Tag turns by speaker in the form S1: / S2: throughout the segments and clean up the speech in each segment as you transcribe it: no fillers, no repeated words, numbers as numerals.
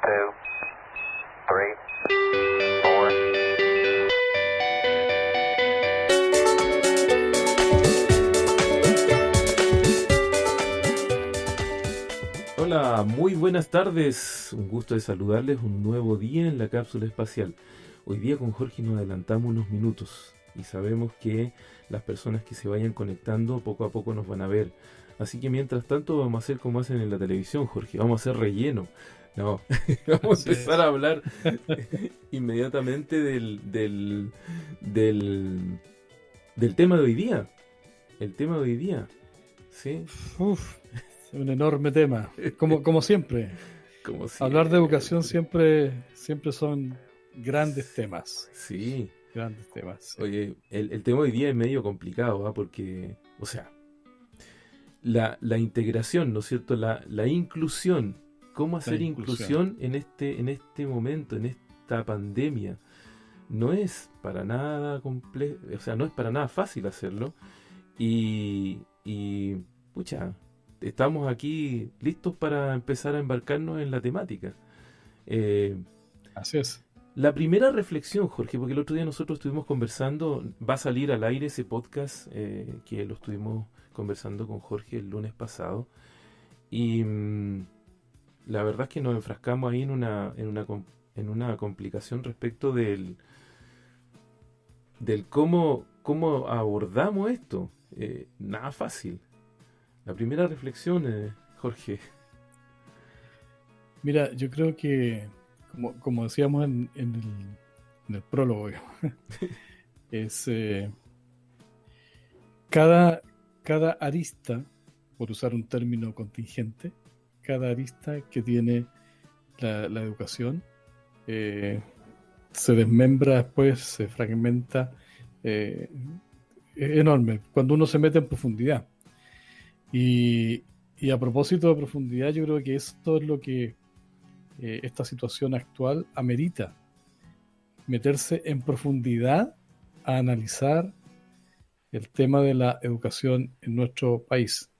S1: two, three, four.
S2: Hola, muy buenas tardes. Un gusto de saludarles. Un nuevo día en la cápsula espacial. Hoy día con Jorge nos adelantamos unos minutos y sabemos que las personas que se vayan conectando poco a poco nos van a ver. Así que mientras tanto vamos a hacer como hacen en la televisión, Jorge. Vamos a hacer relleno. No, vamos a empezar a hablar inmediatamente del tema de hoy día. El tema de hoy día. ¿Sí?
S3: Uf, un enorme tema, como siempre.
S2: Como
S3: Hablar de educación siempre son grandes temas.
S2: Sí.
S3: Grandes temas. Sí.
S2: Oye, el tema de hoy día es medio complicado, porque, o sea, la integración, ¿no es cierto? La inclusión. ¿Cómo hacer inclusión en este momento, en esta pandemia? No es para nada complejo, o sea, no es para nada fácil hacerlo. Y pucha, estamos aquí listos para empezar a embarcarnos en la temática.
S3: Así es.
S2: La primera reflexión, Jorge, porque el otro día nosotros estuvimos conversando, va a salir al aire ese podcast que lo estuvimos conversando con Jorge el lunes pasado, y la verdad es que nos enfrascamos ahí en una complicación respecto del cómo abordamos esto. Nada fácil. La primera reflexión, Jorge.
S3: Mira, yo creo que, como decíamos en el prólogo, es cada arista, por usar un término contingente, cada arista que tiene la educación se desmembra después, se fragmenta, es enorme cuando uno se mete en profundidad. Y a propósito de profundidad, yo creo que esto es lo que esta situación actual amerita: meterse en profundidad a analizar el tema de la educación en nuestro país.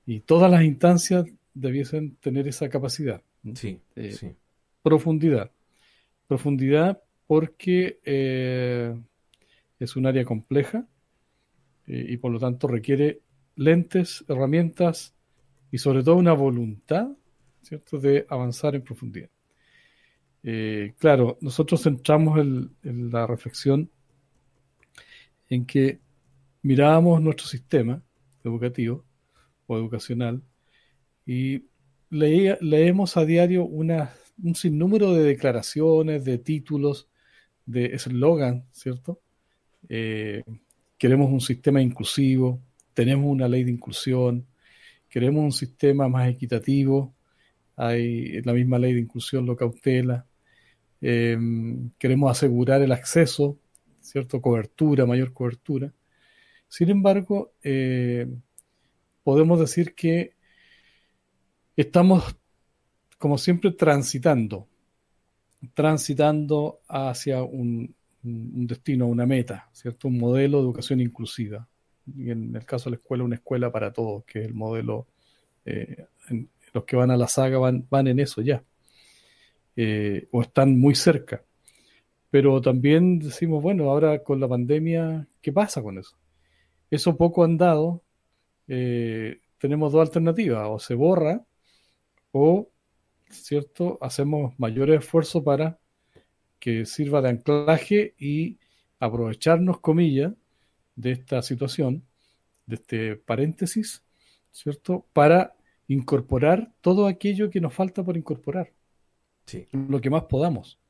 S3: Y todas las instancias debiesen tener esa capacidad.
S2: Sí, sí.
S3: Profundidad porque es un área compleja y por lo tanto requiere lentes, herramientas y sobre todo una voluntad, ¿cierto?, de avanzar en profundidad. Claro, nosotros centramos en la reflexión en que mirábamos nuestro sistema educativo o educacional y leemos a diario un sinnúmero de declaraciones, de títulos, de eslogan, ¿cierto? Queremos un sistema inclusivo, tenemos una ley de inclusión, queremos un sistema más equitativo, la misma ley de inclusión lo cautela, queremos asegurar el acceso, ¿cierto? Mayor cobertura. Sin embargo, podemos decir que estamos, como siempre, transitando hacia un destino, una meta, ¿cierto? Un modelo de educación inclusiva. Y en el caso de la escuela, una escuela para todos, que es el modelo. Los que van a la saga van en eso ya, o están muy cerca. Pero también decimos, bueno, ahora con la pandemia, ¿qué pasa con eso? Eso poco andado, tenemos dos alternativas: o se borra, o, ¿cierto?, hacemos mayores esfuerzos para que sirva de anclaje y aprovecharnos, comillas, de esta situación, de este paréntesis, ¿cierto?, para incorporar todo aquello que nos falta por incorporar,
S2: Sí.
S3: lo que más podamos.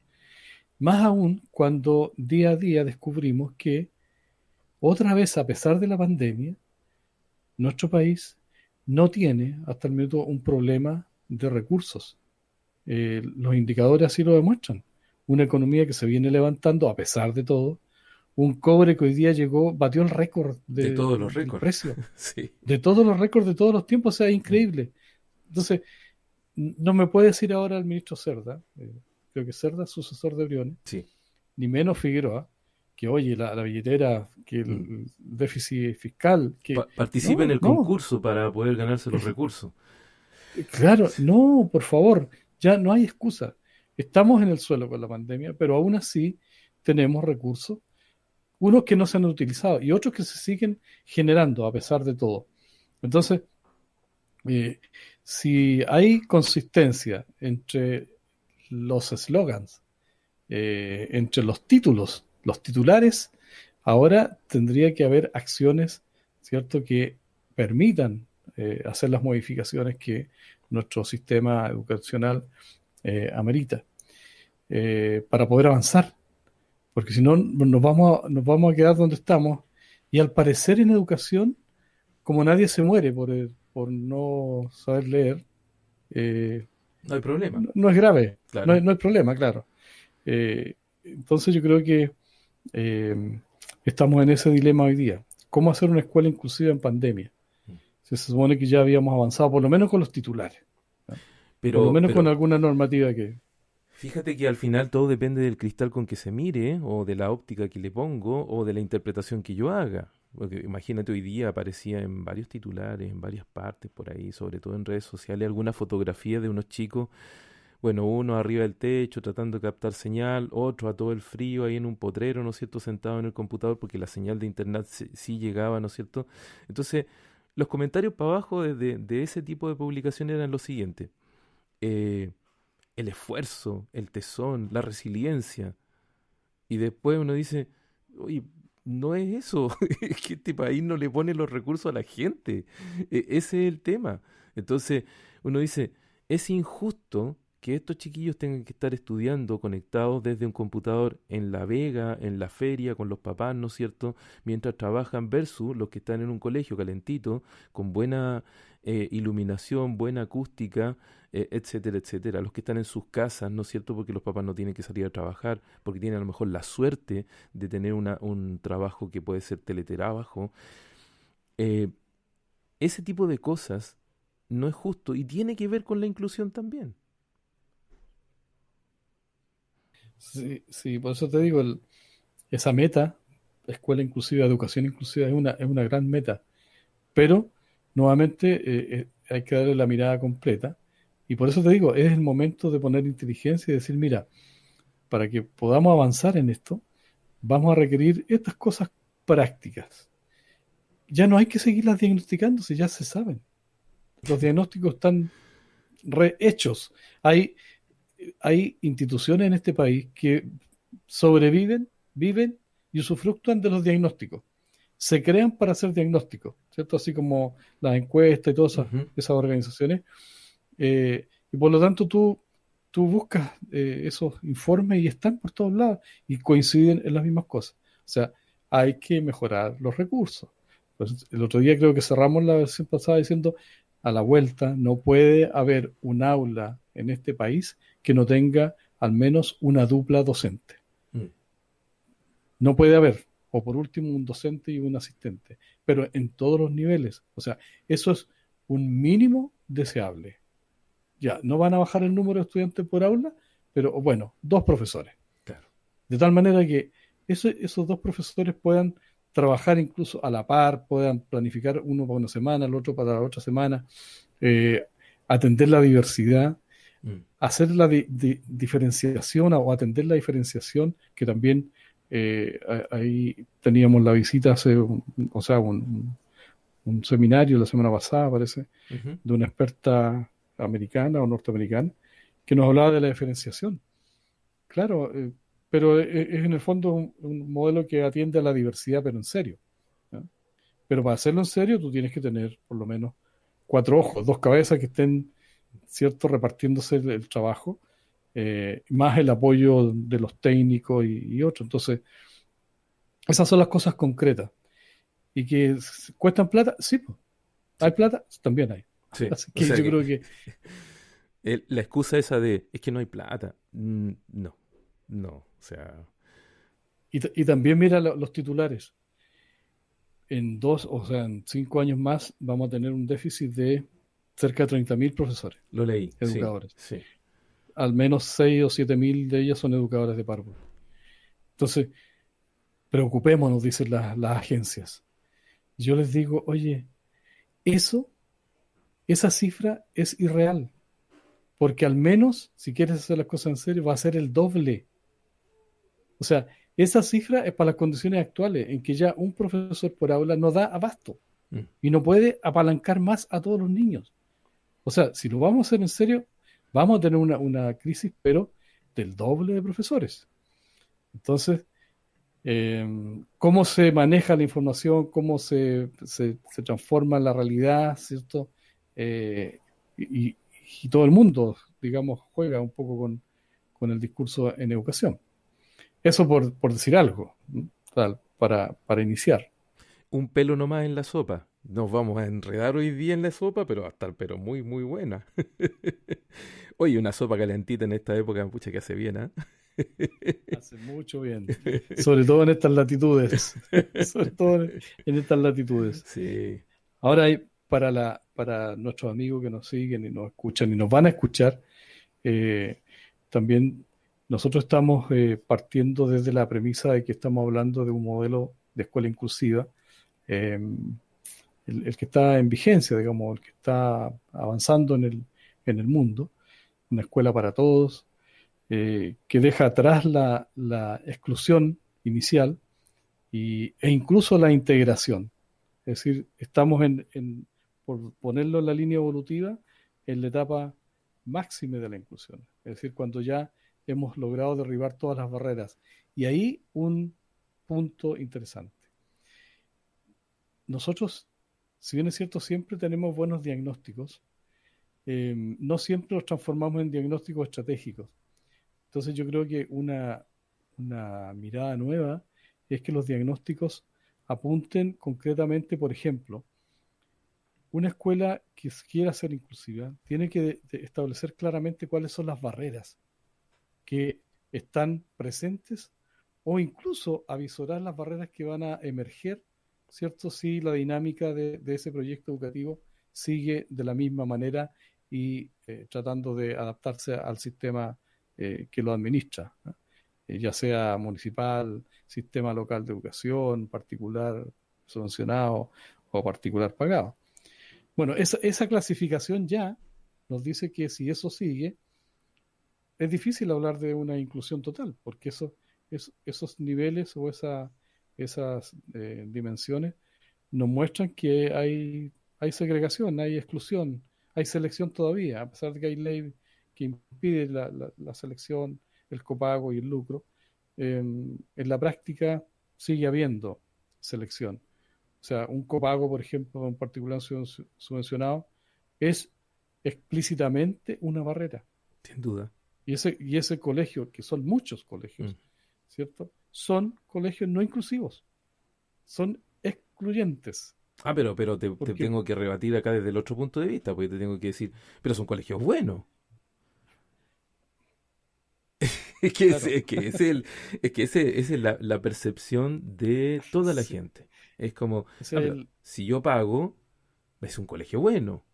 S3: Más aún cuando día a día descubrimos que, otra vez, a pesar de la pandemia, nuestro país no tiene hasta el minuto un problema de recursos. Los indicadores así lo demuestran. Una economía que se viene levantando a pesar de todo. Un cobre que hoy día batió el récord
S2: de todos los
S3: del
S2: récords.
S3: precio.
S2: Sí.
S3: De todos los récords de todos los tiempos, o sea, es increíble. Entonces, no me puede decir ahora el ministro Cerda, creo que Cerda es sucesor de Briones,
S2: Sí.
S3: ni menos Figueroa, que oye, la billetera, que el déficit fiscal, que
S2: participe en el concurso para poder ganarse los recursos.
S3: Claro, no, por favor, Ya no hay excusa. Estamos en el suelo con la pandemia, pero aún así tenemos recursos, unos que no se han utilizado y otros que se siguen generando a pesar de todo. Entonces, eh, si hay consistencia entre los eslogans, entre los títulos, los titulares, ahora tendría que haber acciones, ¿cierto?, que permitan hacer las modificaciones que nuestro sistema educacional amerita para poder avanzar, porque si no nos vamos a quedar donde estamos y al parecer en educación, como nadie se muere por no saber leer, eh,
S2: No hay problema,
S3: no es grave,
S2: claro.
S3: no hay problema, claro. Entonces yo creo que eh, estamos en ese dilema hoy día. ¿Cómo hacer una escuela inclusiva en pandemia? Se supone que ya habíamos avanzado, por lo menos con los titulares, ¿no? Por lo menos con
S2: Pero
S3: alguna normativa que...
S2: fíjate que al final todo depende del cristal con que se mire, o de la óptica que le pongo, o de la interpretación que yo haga. Porque imagínate, hoy día aparecía en varios titulares, en varias partes por ahí, sobre todo en redes sociales, alguna fotografía de unos chicos, bueno, uno arriba del techo tratando de captar señal, otro a todo el frío ahí en un potrero, ¿no es cierto?, sentado en el computador porque la señal de internet sí llegaba, ¿no es cierto? Entonces, los comentarios para abajo de ese tipo de publicación eran los siguientes. eh, el esfuerzo, el tesón, la resiliencia. Y después uno dice, oye, no es eso, es que este país no le pone los recursos a la gente. Ese es el tema. Entonces uno dice, es injusto que estos chiquillos tengan que estar estudiando conectados desde un computador en la vega, en la feria, con los papás, ¿no es cierto?, mientras trabajan versus los que están en un colegio calentito, con buena iluminación, buena acústica, etcétera, etcétera. Los que están en sus casas, ¿no es cierto?, porque los papás no tienen que salir a trabajar, porque tienen a lo mejor la suerte de tener un trabajo que puede ser teletrabajo. Eh, Ese tipo de cosas no es justo y tiene que ver con la inclusión también.
S3: Sí, sí, por eso te digo, esa meta, escuela inclusiva, educación inclusiva, es una gran meta, pero nuevamente hay que darle la mirada completa. Y por eso te digo, es el momento de poner inteligencia y decir, mira, para que podamos avanzar en esto, vamos a requerir estas cosas prácticas. Ya no hay que seguirlas diagnosticando si ya se saben. Los diagnósticos están rehechos. Hay instituciones en este país que sobreviven, viven y usufructúan de los diagnósticos. Se crean para hacer diagnósticos, ¿cierto? Así como las encuestas y todas
S2: Ujú.
S3: esas organizaciones. Y por lo tanto tú buscas esos informes y están por todos lados y coinciden en las mismas cosas. O sea, hay que mejorar los recursos. Pues el otro día creo que cerramos la versión pasada diciendo, a la vuelta no puede haber un aula en este país que no tenga al menos una dupla docente.
S2: Mm.
S3: No puede haber, o por último, un docente y un asistente, pero en todos los niveles. O sea, eso es un mínimo deseable. Ya, no van a bajar el número de estudiantes por aula, pero bueno, dos profesores.
S2: Claro.
S3: De tal manera que esos dos profesores puedan trabajar incluso a la par, puedan planificar uno para una semana, el otro para la otra semana, eh, atender la diversidad,
S2: Mm.
S3: hacer la diferenciación o atender la diferenciación, que también ahí teníamos la visita hace, o sea, un seminario la semana pasada, parece,
S2: Ujú.
S3: de una experta americana o norteamericana, que nos hablaba de la diferenciación. Claro, pero es en el fondo un modelo que atiende a la diversidad, pero en serio, ¿no? Pero para hacerlo en serio, tú tienes que tener por lo menos cuatro ojos, dos cabezas que estén, ¿cierto?, repartiéndose el trabajo, más el apoyo de los técnicos y otros. Entonces, esas son las cosas concretas. ¿Y que cuestan plata? Sí, pues. ¿Hay
S2: Sí,
S3: plata? También hay.
S2: sí.
S3: Así
S2: O
S3: que
S2: sea
S3: yo
S2: que
S3: creo que...
S2: la excusa esa de es que no hay plata. No, no. O sea,
S3: Y también mira los titulares. En dos, o sea, en 5 años más vamos a tener un déficit de cerca de 30.000 profesores,
S2: lo leí. Sí,
S3: educadores.
S2: sí.
S3: Al menos 6 o 7.000 de ellos son educadores de párvulo. Entonces, preocupémonos, dicen las agencias. Yo les digo, oye, eso, esa cifra es irreal. porque al menos, si quieres hacer las cosas en serio, va a ser el doble. O sea, esa cifra es para las condiciones actuales, en que ya un profesor por aula no da abasto
S2: Mm.
S3: y no puede apalancar más a todos los niños. O sea, si lo vamos a hacer en serio, vamos a tener una crisis, pero del doble de profesores. Entonces, cómo se maneja la información, cómo se transforma la realidad, ¿cierto? Eh, y, y todo el mundo, digamos, juega un poco con el discurso en educación. Eso por decir algo, ¿no? Tal, para iniciar.
S2: Un pelo nomás en la sopa. Nos vamos a enredar hoy día en la sopa, pero va a estar pero muy, muy buena. Oye, una sopa calentita en esta época, pucha que hace bien, ¿ah?
S3: Hace mucho bien, sobre todo en estas latitudes, sobre todo en estas latitudes.
S2: Sí.
S3: Ahora hay para nuestros amigos que nos siguen y nos escuchan y nos van a escuchar, eh, también nosotros estamos partiendo desde la premisa de que estamos hablando de un modelo de escuela inclusiva, eh, el que está en vigencia, digamos, el que está avanzando en el mundo, una escuela para todos, que deja atrás la exclusión inicial e incluso la integración. Es decir, estamos por ponerlo en la línea evolutiva, en la etapa máxima de la inclusión. Es decir, cuando ya hemos logrado derribar todas las barreras. Y ahí un punto interesante. Nosotros, si bien es cierto, siempre tenemos buenos diagnósticos, no siempre los transformamos en diagnósticos estratégicos. Entonces yo creo que una mirada nueva es que los diagnósticos apunten concretamente, por ejemplo, una escuela que quiera ser inclusiva tiene que establecer claramente cuáles son las barreras que están presentes o incluso avisorar las barreras que van a emerger, ¿cierto? Si la dinámica de ese proyecto educativo sigue de la misma manera y tratando de adaptarse al sistema que lo administra, ¿no? Ya sea municipal, sistema local de educación, particular subvencionado o particular pagado. Bueno, esa clasificación ya nos dice que si eso sigue, es difícil hablar de una inclusión total, porque esos niveles o esas dimensiones nos muestran que hay segregación, hay exclusión, hay selección todavía, a pesar de que hay ley que impide la selección, el copago y el lucro. En la práctica sigue habiendo selección. O sea, un copago, por ejemplo, en particular subvencionado, es explícitamente una barrera.
S2: Sin duda.
S3: Y ese colegio, que son muchos
S2: Mm.
S3: colegios, ¿cierto? Son colegios no inclusivos, son excluyentes.
S2: Ah, pero te
S3: Porque,
S2: tengo que rebatir acá desde el otro punto de vista, porque te tengo que decir, pero son colegios buenos.
S3: claro,
S2: Es que esa es la percepción de toda la
S3: sí,
S2: gente. Es como,
S3: ese
S2: ah,
S3: es
S2: pero si yo pago, es un colegio bueno.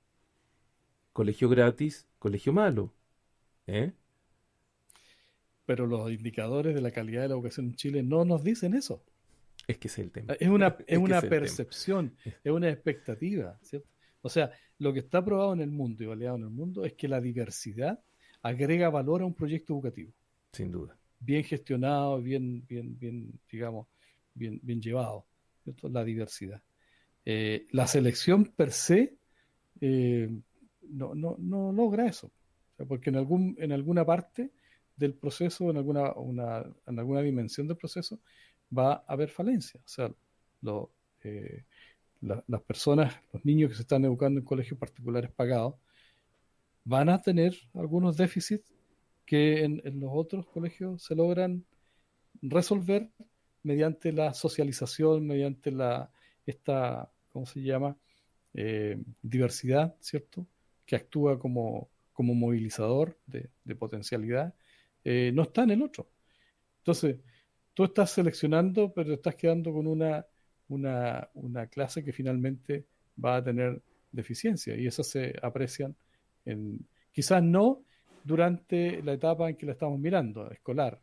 S2: Colegio gratis, colegio malo. ¿Eh?
S3: pero los indicadores de la calidad de la educación en Chile no nos dicen eso.
S2: Es que ese es el tema.
S3: Es una, es
S2: Es que ese
S3: una
S2: es el tema.
S3: percepción, es una expectativa, ¿cierto? O sea, lo que está probado en el mundo y validado en el mundo es que la diversidad agrega valor a un proyecto educativo,
S2: Sin duda.
S3: bien gestionado, digamos, bien llevado, ¿cierto? La diversidad. La selección per se eh, no logra eso. O sea, porque en alguna parte del proceso, en alguna dimensión del proceso, va a haber falencia. O sea, lo- eh, las personas, los niños que se están educando en colegios particulares pagados, van a tener algunos déficits que en los otros colegios se logran resolver mediante la socialización, mediante ¿cómo se llama? Diversidad, ¿cierto? Que actúa como movilizador de potencialidad, no está en el otro. Entonces, tú estás seleccionando, pero estás quedando con una clase que finalmente va a tener deficiencia y esas se aprecian quizás no durante la etapa en que la estamos mirando, escolar,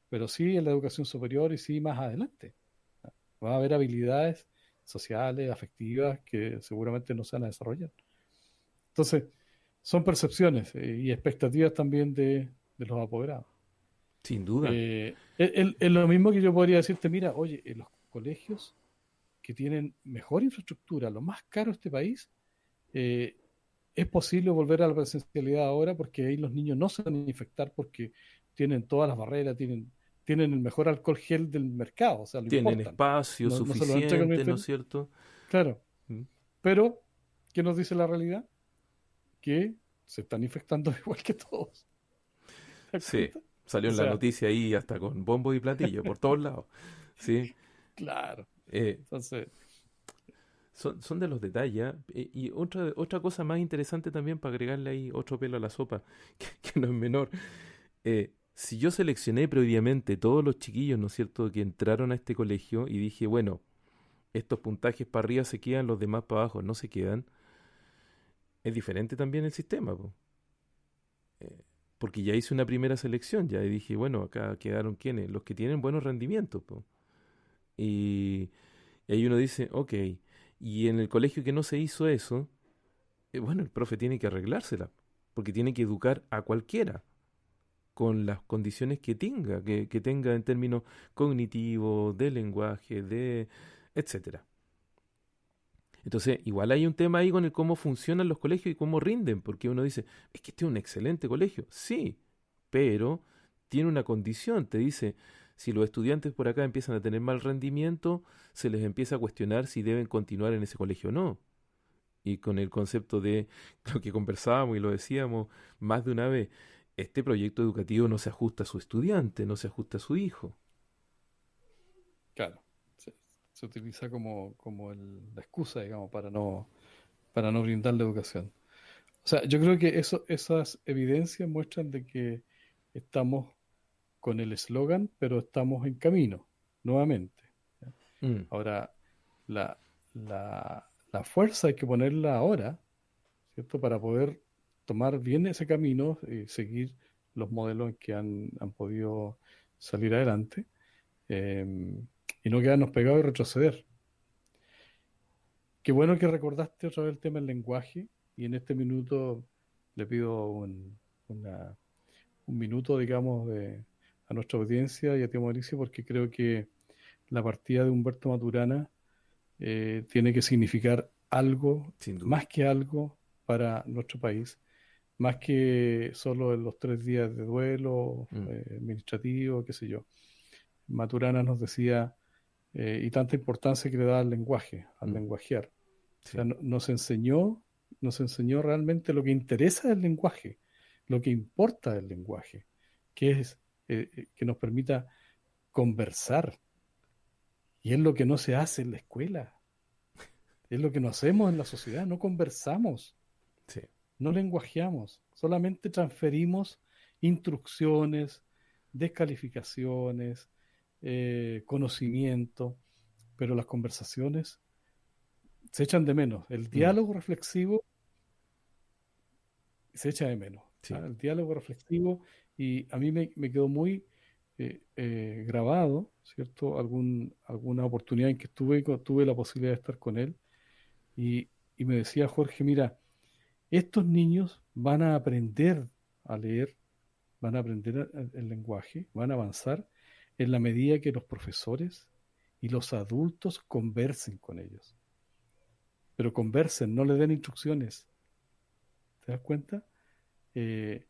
S3: pero sí en la educación superior y sí más adelante. Va a haber habilidades sociales, afectivas, que seguramente no se van a desarrollar. Entonces, son percepciones y expectativas también de los apoderados.
S2: Sin duda.
S3: Es lo mismo que yo podría decirte, mira, oye, en los colegios que tienen mejor infraestructura, lo más caro de este país, eh, es posible volver a la presencialidad ahora porque ahí los niños no se van a infectar porque tienen todas las barreras, tienen el mejor alcohol gel del mercado, o sea, lo
S2: Tienen
S3: importan.
S2: espacio
S3: No se lo entregan al
S2: suficiente, ¿no es
S3: ministerio.
S2: cierto?
S3: Claro,
S2: Mm.
S3: pero, ¿qué nos dice la realidad? Que se están infectando igual que todos. ¿Te das
S2: Sí,
S3: cuenta?
S2: salió
S3: O
S2: en la
S3: sea,
S2: noticia ahí hasta con bombo y platillo, por todos lados. Sí,
S3: claro.
S2: eh,
S3: Entonces,
S2: son de los detalles. ¿Ah? Y otra cosa más interesante también para agregarle ahí otro pelo a la sopa, que no es menor. Si yo seleccioné previamente todos los chiquillos, ¿no es cierto?, que entraron a este colegio y dije, bueno, estos puntajes para arriba se quedan, los demás para abajo no se quedan, es diferente también el sistema, po. Eh, Porque ya hice una primera selección, ya y dije, bueno, acá quedaron quienes, los que tienen buenos rendimientos, po. Y, y ahí uno dice, ok, y en el colegio que no se hizo eso, bueno, el profe tiene que arreglársela, porque tiene que educar a cualquiera con las condiciones que tenga en términos cognitivos, de lenguaje, de etcétera. Entonces, igual hay un tema ahí con el cómo funcionan los colegios y cómo rinden, porque uno dice, es que este es un excelente colegio. Sí, pero tiene una condición, te dice, si los estudiantes por acá empiezan a tener mal rendimiento, se les empieza a cuestionar si deben continuar en ese colegio o no. Y con el concepto de lo que conversábamos y lo decíamos más de una vez, este proyecto educativo no se ajusta a su estudiante, no se ajusta a su hijo.
S3: claro, se utiliza como la excusa, digamos, para no brindar la educación. O sea, yo creo que esas evidencias muestran de que estamos con el eslogan, pero estamos en camino, nuevamente. ¿Ya?
S2: Mm,
S3: Ahora, la, la fuerza hay que ponerla ahora, ¿cierto? Para poder tomar bien ese camino y seguir los modelos en que han podido salir adelante, eh, y no quedarnos pegados y retroceder. Qué bueno que recordaste otra vez el tema del lenguaje y en este minuto le pido un minuto, digamos, a nuestra audiencia y a ti, Mauricio, porque creo que la partida de Humberto Maturana tiene que significar algo,
S2: sin duda.
S3: más que algo, para nuestro país, más que solo en los 3 días de duelo
S2: Mm,
S3: administrativo, qué sé yo. Maturana nos decía, y tanta importancia que le da al
S2: mm,
S3: lenguajear. O sea,
S2: sí.
S3: nos enseñó realmente lo que interesa del lenguaje, lo que importa del lenguaje, que es que nos permita conversar. Y es lo que no se hace en la escuela, es lo que no hacemos en la sociedad, no conversamos,
S2: Sí.
S3: no lenguajeamos, solamente transferimos instrucciones, descalificaciones, conocimiento, pero las conversaciones se echan de menos. El
S2: Mm,
S3: diálogo reflexivo se echa de menos.
S2: sí.
S3: ¿Ah? El diálogo reflexivo, y a mí me quedó muy grabado, ¿cierto? Alguna oportunidad en que tuve la posibilidad de estar con él y, y me decía Jorge, mira, estos niños van a aprender a leer, van a aprender el lenguaje, van a avanzar en la medida que los profesores y los adultos conversen con ellos. Pero conversen, no les den instrucciones. ¿Te das cuenta? Eh,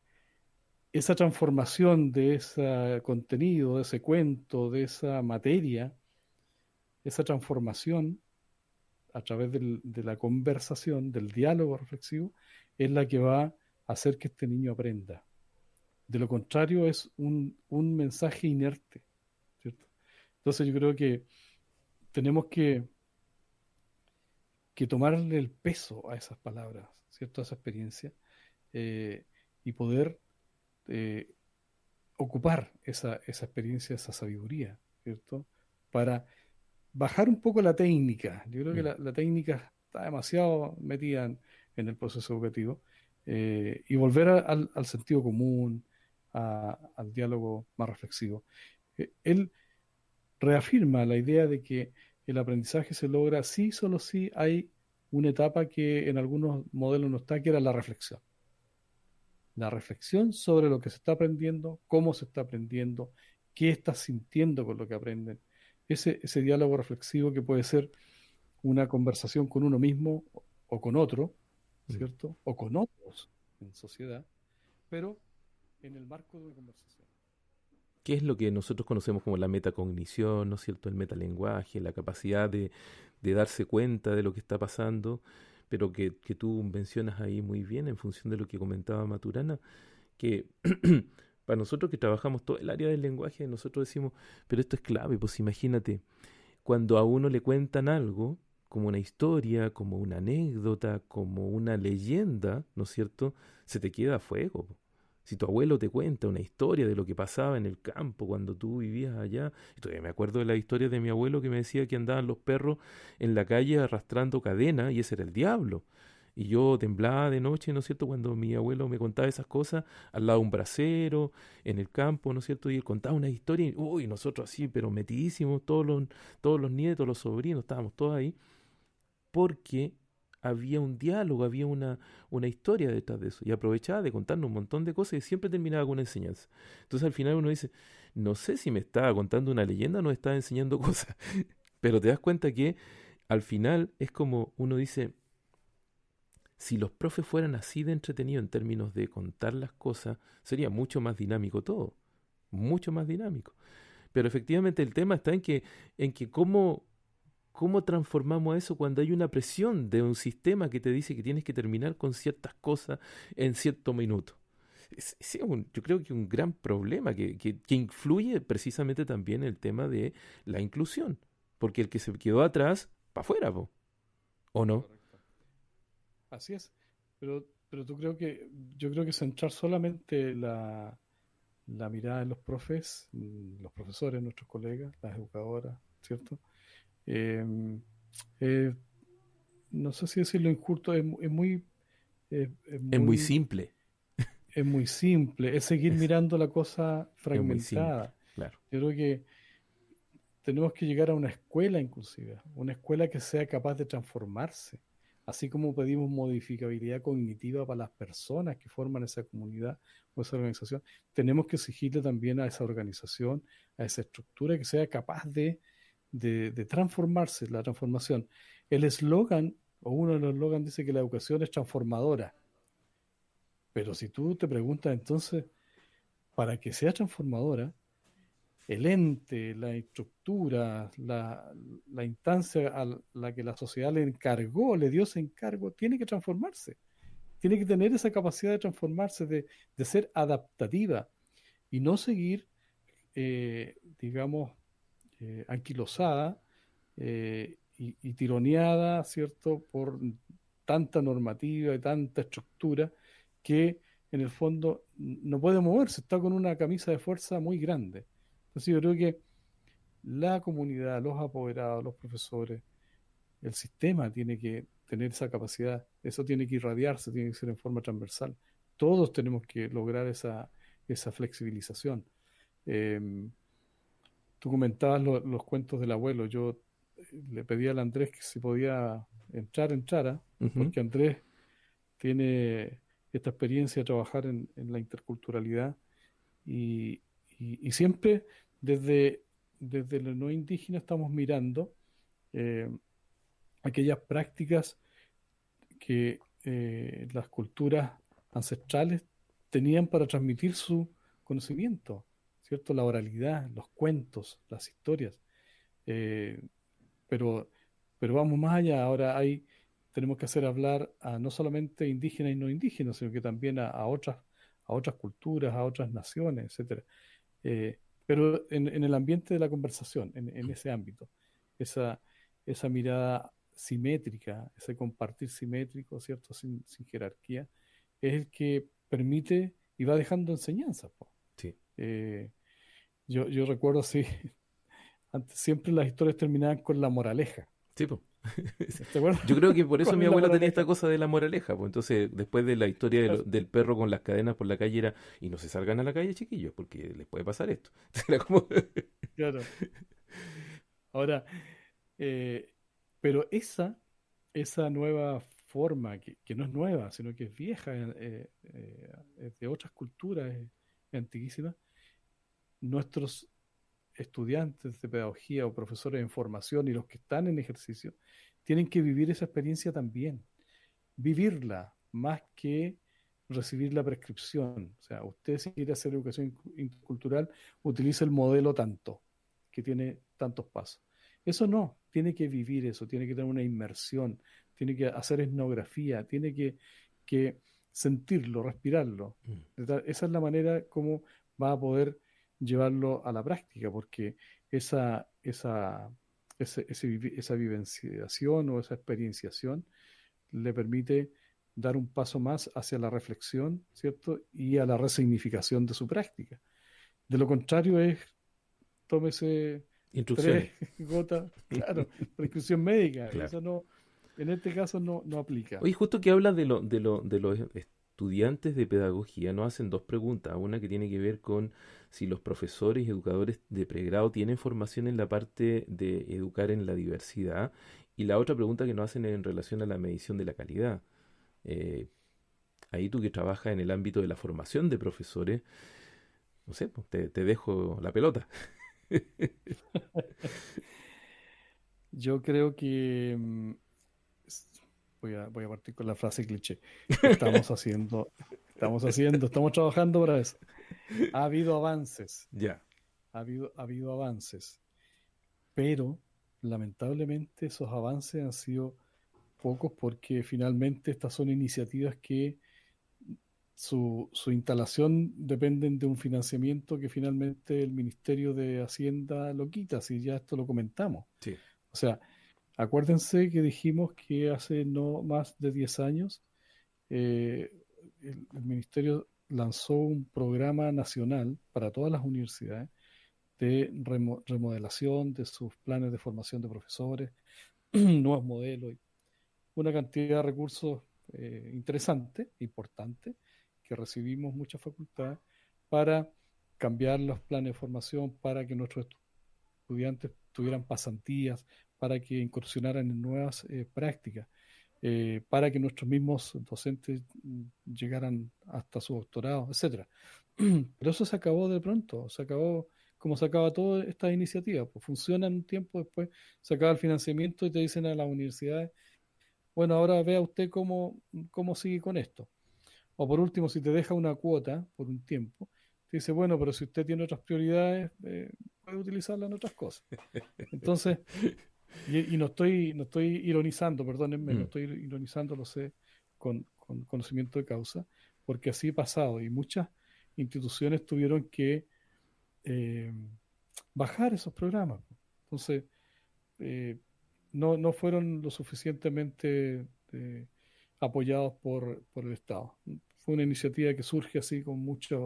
S3: esa transformación de ese contenido, de ese cuento, de esa materia, esa transformación a través de la conversación, del diálogo reflexivo, es la que va a hacer que este niño aprenda. De lo contrario, es un mensaje inerte, ¿cierto? Entonces yo creo que tenemos que tomarle el peso a esas palabras, ¿cierto? A esa experiencia, eh, y poder eh, ocupar esa experiencia, esa sabiduría, ¿cierto? Para bajar un poco la técnica. Yo creo que
S2: Mm,
S3: la técnica está demasiado metida en el proceso educativo, y volver al sentido común, al diálogo más reflexivo. Él reafirma la idea de que el aprendizaje se logra sí, solo si hay una etapa que en algunos modelos no está, que era la reflexión. la reflexión sobre lo que se está aprendiendo, cómo se está aprendiendo, qué estás sintiendo con lo que aprenden. Ese diálogo reflexivo que puede ser una conversación con uno mismo o con otro,
S2: Mm.
S3: ¿cierto? O con otros en sociedad, pero en el marco de una conversación.
S2: ¿Qué es lo que nosotros conocemos como la metacognición, ¿no es cierto? El metalenguaje, la capacidad de darse cuenta de lo que está pasando, pero que tú mencionas ahí muy bien en función de lo que comentaba Maturana, que para nosotros que trabajamos todo el área del lenguaje, nosotros decimos, pero esto es clave, pues imagínate, cuando a uno le cuentan algo, como una historia, como una anécdota, como una leyenda, ¿no es cierto? Se te queda a fuego, po. Si tu abuelo te cuenta una historia de lo que pasaba en el campo cuando tú vivías allá, y todavía me acuerdo de la historia de mi abuelo que me decía que andaban los perros en la calle arrastrando cadena y ese era el diablo. Y yo temblaba de noche, ¿no es cierto?, cuando mi abuelo me contaba esas cosas al lado de un brasero, en el campo, ¿no es cierto? Y él contaba una historia y, uy, nosotros así, pero metidísimos, todos los nietos, los sobrinos, estábamos todos ahí, porque había un diálogo, había una historia detrás de eso. Y aprovechaba de contarnos un montón de cosas y siempre terminaba con una enseñanza. Entonces al final uno dice, no sé si me estaba contando una leyenda o no estaba enseñando cosas, pero te das cuenta que al final es como uno dice, si los profes fueran así de entretenidos en términos de contar las cosas, sería mucho más dinámico todo, mucho más dinámico. Pero efectivamente el tema está en que cómo transformamos eso cuando hay una presión de un sistema que te dice que tienes que terminar con ciertas cosas en cierto minuto. Ese es yo creo que un gran problema que influye precisamente también el tema de la inclusión. Porque el que se quedó atrás, para afuera, po, ¿o no?
S3: Correcto. Así es. Pero yo creo que centrar solamente la mirada en los profes, los profesores, nuestros colegas, las educadoras, ¿cierto? Eh, eh, no sé si decirlo injusto, es
S2: Es muy
S3: muy,
S2: simple,
S3: es muy simple, es seguir
S2: es,
S3: mirando la cosa
S2: es muy simple,
S3: fragmentada.
S2: claro.
S3: Yo creo que tenemos que llegar a una escuela inclusive, una escuela que sea capaz de transformarse, así como pedimos modificabilidad cognitiva para las personas que forman esa comunidad o esa organización, tenemos que exigirle también a esa organización, a esa estructura que sea capaz de transformarse, la transformación. El eslogan, o uno de los eslogans dice que la educación es transformadora, pero si tú te preguntas entonces, para que sea transformadora, el ente, la estructura, la instancia a la que la sociedad le encargó, le dio ese encargo, tiene que transformarse. Tiene que tener esa capacidad de transformarse, de ser adaptativa y no seguir, digamos, anquilosada y tironeada, ¿cierto?, por tanta normativa y tanta estructura que en el fondo no puede moverse, está con una camisa de fuerza muy grande. Entonces yo creo que la comunidad, los apoderados, los profesores, el sistema tiene que tener esa capacidad, eso tiene que irradiarse, tiene que ser en forma transversal. Todos tenemos que lograr esa flexibilización. Eh, Tú comentabas los cuentos del abuelo, yo le pedí al Andrés que si podía entrar, entrara,
S2: Ujú.
S3: porque Andrés tiene esta experiencia de trabajar en la interculturalidad y, y siempre desde, desde lo no indígena estamos mirando eh, aquellas prácticas que las culturas ancestrales tenían para transmitir su conocimiento, ¿cierto? La oralidad, los cuentos, las historias. Eh, pero, pero vamos más allá, tenemos que hacer hablar a no solamente indígenas y no indígenas, sino que también a otras culturas, a otras naciones, etcétera. Pero en el ambiente de la conversación, en ese ámbito, esa, esa mirada simétrica, ese compartir simétrico, ¿cierto? Sin jerarquía, es el que permite y va dejando enseñanzas, po.
S2: Sí.
S3: Eh, yo recuerdo así, antes siempre las historias terminaban con la moraleja.
S2: Sí, po.
S3: ¿Te acuerdas?
S2: Yo creo que por eso
S3: ¿Cuál
S2: mi
S3: es la
S2: abuela tenía esta
S3: moraleja?
S2: cosa de la moraleja. Pues entonces, después de la historia
S3: Claro,
S2: del perro con las cadenas por la calle era, y no se salgan a la calle, chiquillos, porque les puede pasar esto. Era como,
S3: claro. Ahora, eh, pero esa nueva forma que no es nueva, sino que es vieja, es de otras culturas, es antiquísima, nuestros estudiantes de pedagogía o profesores en formación y los que están en ejercicio tienen que vivir esa experiencia también, vivirla más que recibir la prescripción. O sea, usted si quiere hacer educación intercultural, utiliza el modelo tanto, que tiene tantos pasos. Eso no, tiene que vivir eso, tiene que tener una inmersión, tiene que hacer etnografía, tiene que sentirlo, respirarlo.
S2: Mm.
S3: Esa es la manera como va a poder llevarlo a la práctica, porque esa vivenciación o esa experienciación le permite dar un paso más hacia la reflexión, ¿cierto? Y a la resignificación de su práctica. De lo contrario es, tómese
S2: Instrucciones.
S3: 3 gotas, claro, prescripción médica.
S2: Claro.
S3: Eso no, en este caso no aplica.
S2: Oye, justo que hablas de los estudiantes de pedagogía, nos hacen dos preguntas. Una que tiene que ver con si los profesores y educadores de pregrado tienen formación en la parte de educar en la diversidad. Y la otra pregunta que nos hacen en relación a la medición de la calidad. Eh, Ahí tú que trabajas en el ámbito de la formación de profesores, no sé, pues te dejo la pelota.
S3: Yo creo que s- voy a partir con la frase cliché. Estamos haciendo, estamos trabajando para eso. Ha habido avances,
S2: Ya.
S3: ha habido avances, pero lamentablemente esos avances han sido pocos porque finalmente estas son iniciativas que su instalación dependen de un financiamiento que finalmente el Ministerio de Hacienda lo quita, si ya esto lo comentamos.
S2: Sí.
S3: O sea, acuérdense que dijimos que hace no más de 10 años el Ministerio lanzó un programa nacional para todas las universidades de remodelación de sus planes de formación de profesores, nuevos modelos, una cantidad de recursos interesantes, importantes, que recibimos muchas facultades para cambiar los planes de formación, para que nuestros estudiantes tuvieran pasantías, para que incursionaran en nuevas prácticas, para que nuestros mismos docentes llegaran hasta su doctorado, etcétera. Pero eso se acabó de pronto, se acabó como se acaba toda esta iniciativa, pues funcionan un tiempo después, se acaba el financiamiento y te dicen a las universidades, bueno, ahora vea usted cómo sigue con esto. O por último, si te deja una cuota por un tiempo, te dice, bueno, pero si usted tiene otras prioridades, puede utilizarla en otras cosas. Entonces, y no estoy ironizando, perdónenme, no
S2: Mm.
S3: estoy ironizando, lo sé con conocimiento de causa, porque así ha pasado y muchas instituciones tuvieron que eh, bajar esos programas. Entonces, eh, no fueron lo suficientemente apoyados por el Estado. Fue una iniciativa que surge así con muchas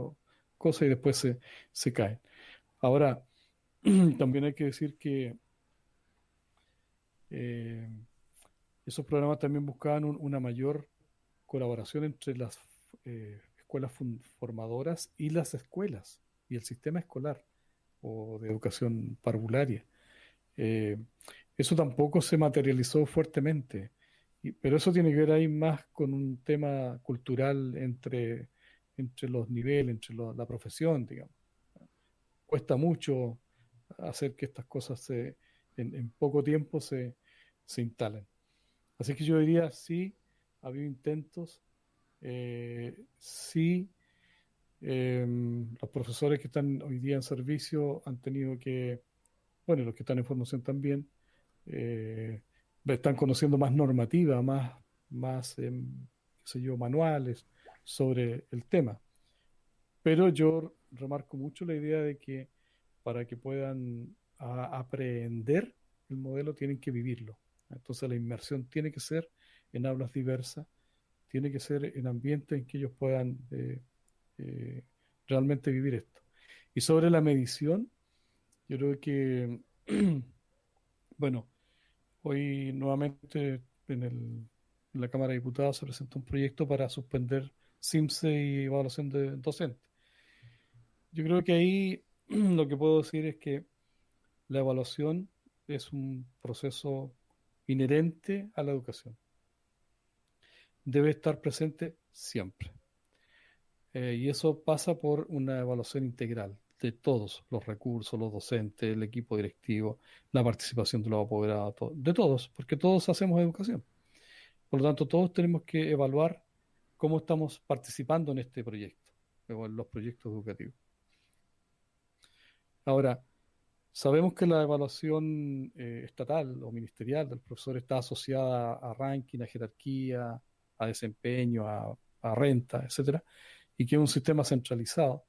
S3: cosas y después se cae. Ahora, también hay que decir que eh, esos programas también buscaban una mayor colaboración entre las escuelas formadoras y las escuelas y el sistema escolar o de educación parvularia. Eh, Eso tampoco se materializó fuertemente, pero eso tiene que ver ahí más con un tema cultural entre los niveles, entre la profesión, digamos. Cuesta mucho hacer que estas cosas en poco tiempo se instalen. Así que yo diría, sí, ha habido intentos, sí, los profesores que están hoy día en servicio han tenido que, bueno, y los que están en formación también, eh, están conociendo más normativa, más qué sé yo, manuales sobre el tema. Pero yo remarco mucho la idea de que para que puedan aprender el modelo tienen que vivirlo. Entonces la inmersión tiene que ser en aulas diversas, tiene que ser en ambientes en que ellos puedan eh, realmente vivir esto. Y sobre la medición, yo creo que, bueno, hoy nuevamente en la Cámara de Diputados se presentó un proyecto para suspender CIMSE y evaluación de docentes. Yo creo que ahí lo que puedo decir es que la evaluación es un proceso inherente a la educación. debe estar presente siempre. Y eso pasa por una evaluación integral de todos los recursos, los docentes, el equipo directivo, la participación de los apoderados, de todos, porque todos hacemos educación. Por lo tanto, todos tenemos que evaluar cómo estamos participando en este proyecto, o en los proyectos educativos. Ahora, sabemos que la evaluación estatal o ministerial del profesor está asociada a ranking, a jerarquía, a desempeño, a renta, etcétera, y que es un sistema centralizado.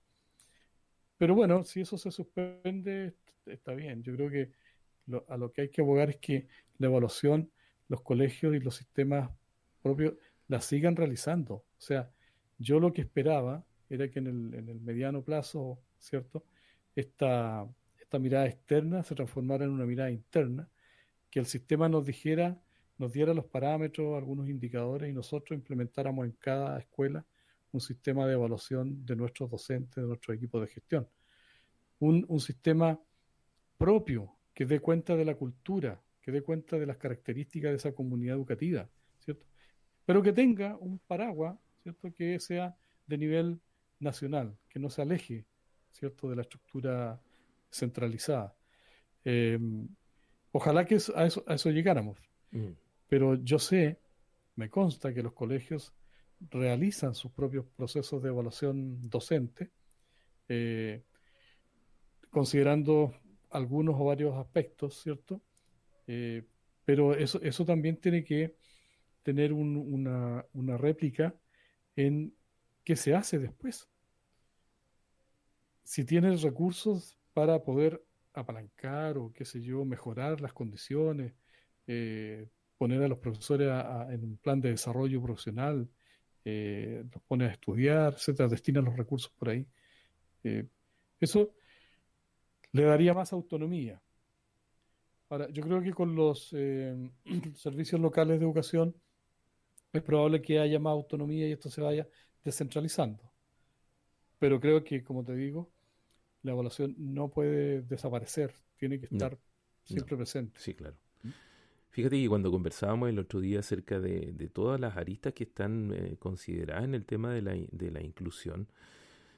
S3: Pero bueno, si eso se suspende, está bien. Yo creo que a lo que hay que abogar es que la evaluación, los colegios y los sistemas propios la sigan realizando. O sea, yo lo que esperaba era que en el mediano plazo, ¿cierto? Esta mirada externa se transformara en una mirada interna, que el sistema nos dijera, nos diera los parámetros, algunos indicadores y nosotros implementáramos en cada escuela un sistema de evaluación de nuestros docentes, de nuestro equipo de gestión. Un sistema propio que dé cuenta de la cultura, que dé cuenta de las características de esa comunidad educativa, ¿cierto? Pero que tenga un paraguas, ¿cierto? Que sea de nivel nacional, que no se aleje, ¿cierto? De la estructura centralizada. Eh, Ojalá que a eso llegáramos,
S2: Mm.
S3: pero yo sé, me consta que los colegios realizan sus propios procesos de evaluación docente, eh, considerando algunos o varios aspectos, ¿cierto? Eh, pero eso también tiene que tener una réplica en qué se hace después. Si tienes recursos para poder apalancar o qué sé yo, mejorar las condiciones, poner a los profesores en un plan de desarrollo profesional, los pones a estudiar, etcétera, destinas los recursos por ahí. eh, Eso le daría más autonomía. Ahora, yo creo que con los servicios locales de educación es probable que haya más autonomía y esto se vaya descentralizando. Pero creo que, como te digo, la evaluación no puede desaparecer, tiene que
S2: No,
S3: estar
S2: no,
S3: siempre presente.
S2: sí, claro.
S3: ¿Mm?
S2: Fíjate que cuando conversábamos el otro día acerca de todas las aristas que están consideradas en el tema de la inclusión,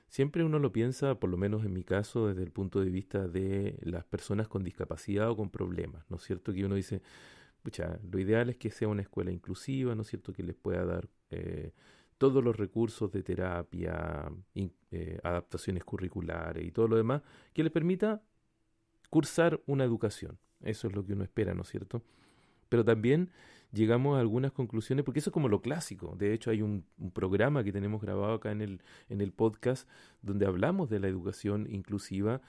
S2: siempre uno lo piensa, por lo menos en mi caso, desde el punto de vista de las personas con discapacidad o con problemas, ¿no es cierto? Que uno dice, pucha, lo ideal es que sea una escuela inclusiva, ¿no es cierto? Que les pueda dar todos los recursos de terapia, adaptaciones curriculares y todo lo demás, que les permita cursar una educación. Eso es lo que uno espera, ¿no es cierto? Pero también llegamos a algunas conclusiones, porque eso es como lo clásico. De hecho, hay un programa que tenemos grabado acá en el podcast donde hablamos de la educación inclusiva.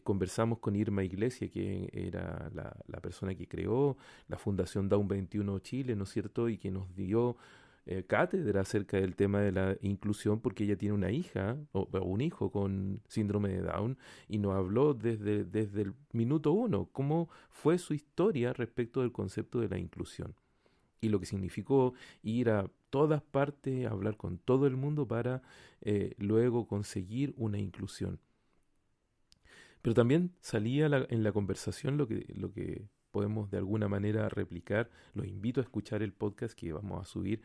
S2: Conversamos con Irma Iglesia, que era la persona que creó la Fundación Down 21 Chile, ¿no es cierto? Y que nos dio cátedra acerca del tema de la inclusión, porque ella tiene una hija o un hijo con síndrome de Down y nos habló desde el minuto uno cómo fue su historia respecto del concepto de la inclusión y lo que significó ir a todas partes, a hablar con todo el mundo para luego conseguir una inclusión. Pero también salía en la conversación lo que podemos de alguna manera replicar. Los invito a escuchar el podcast que vamos a subir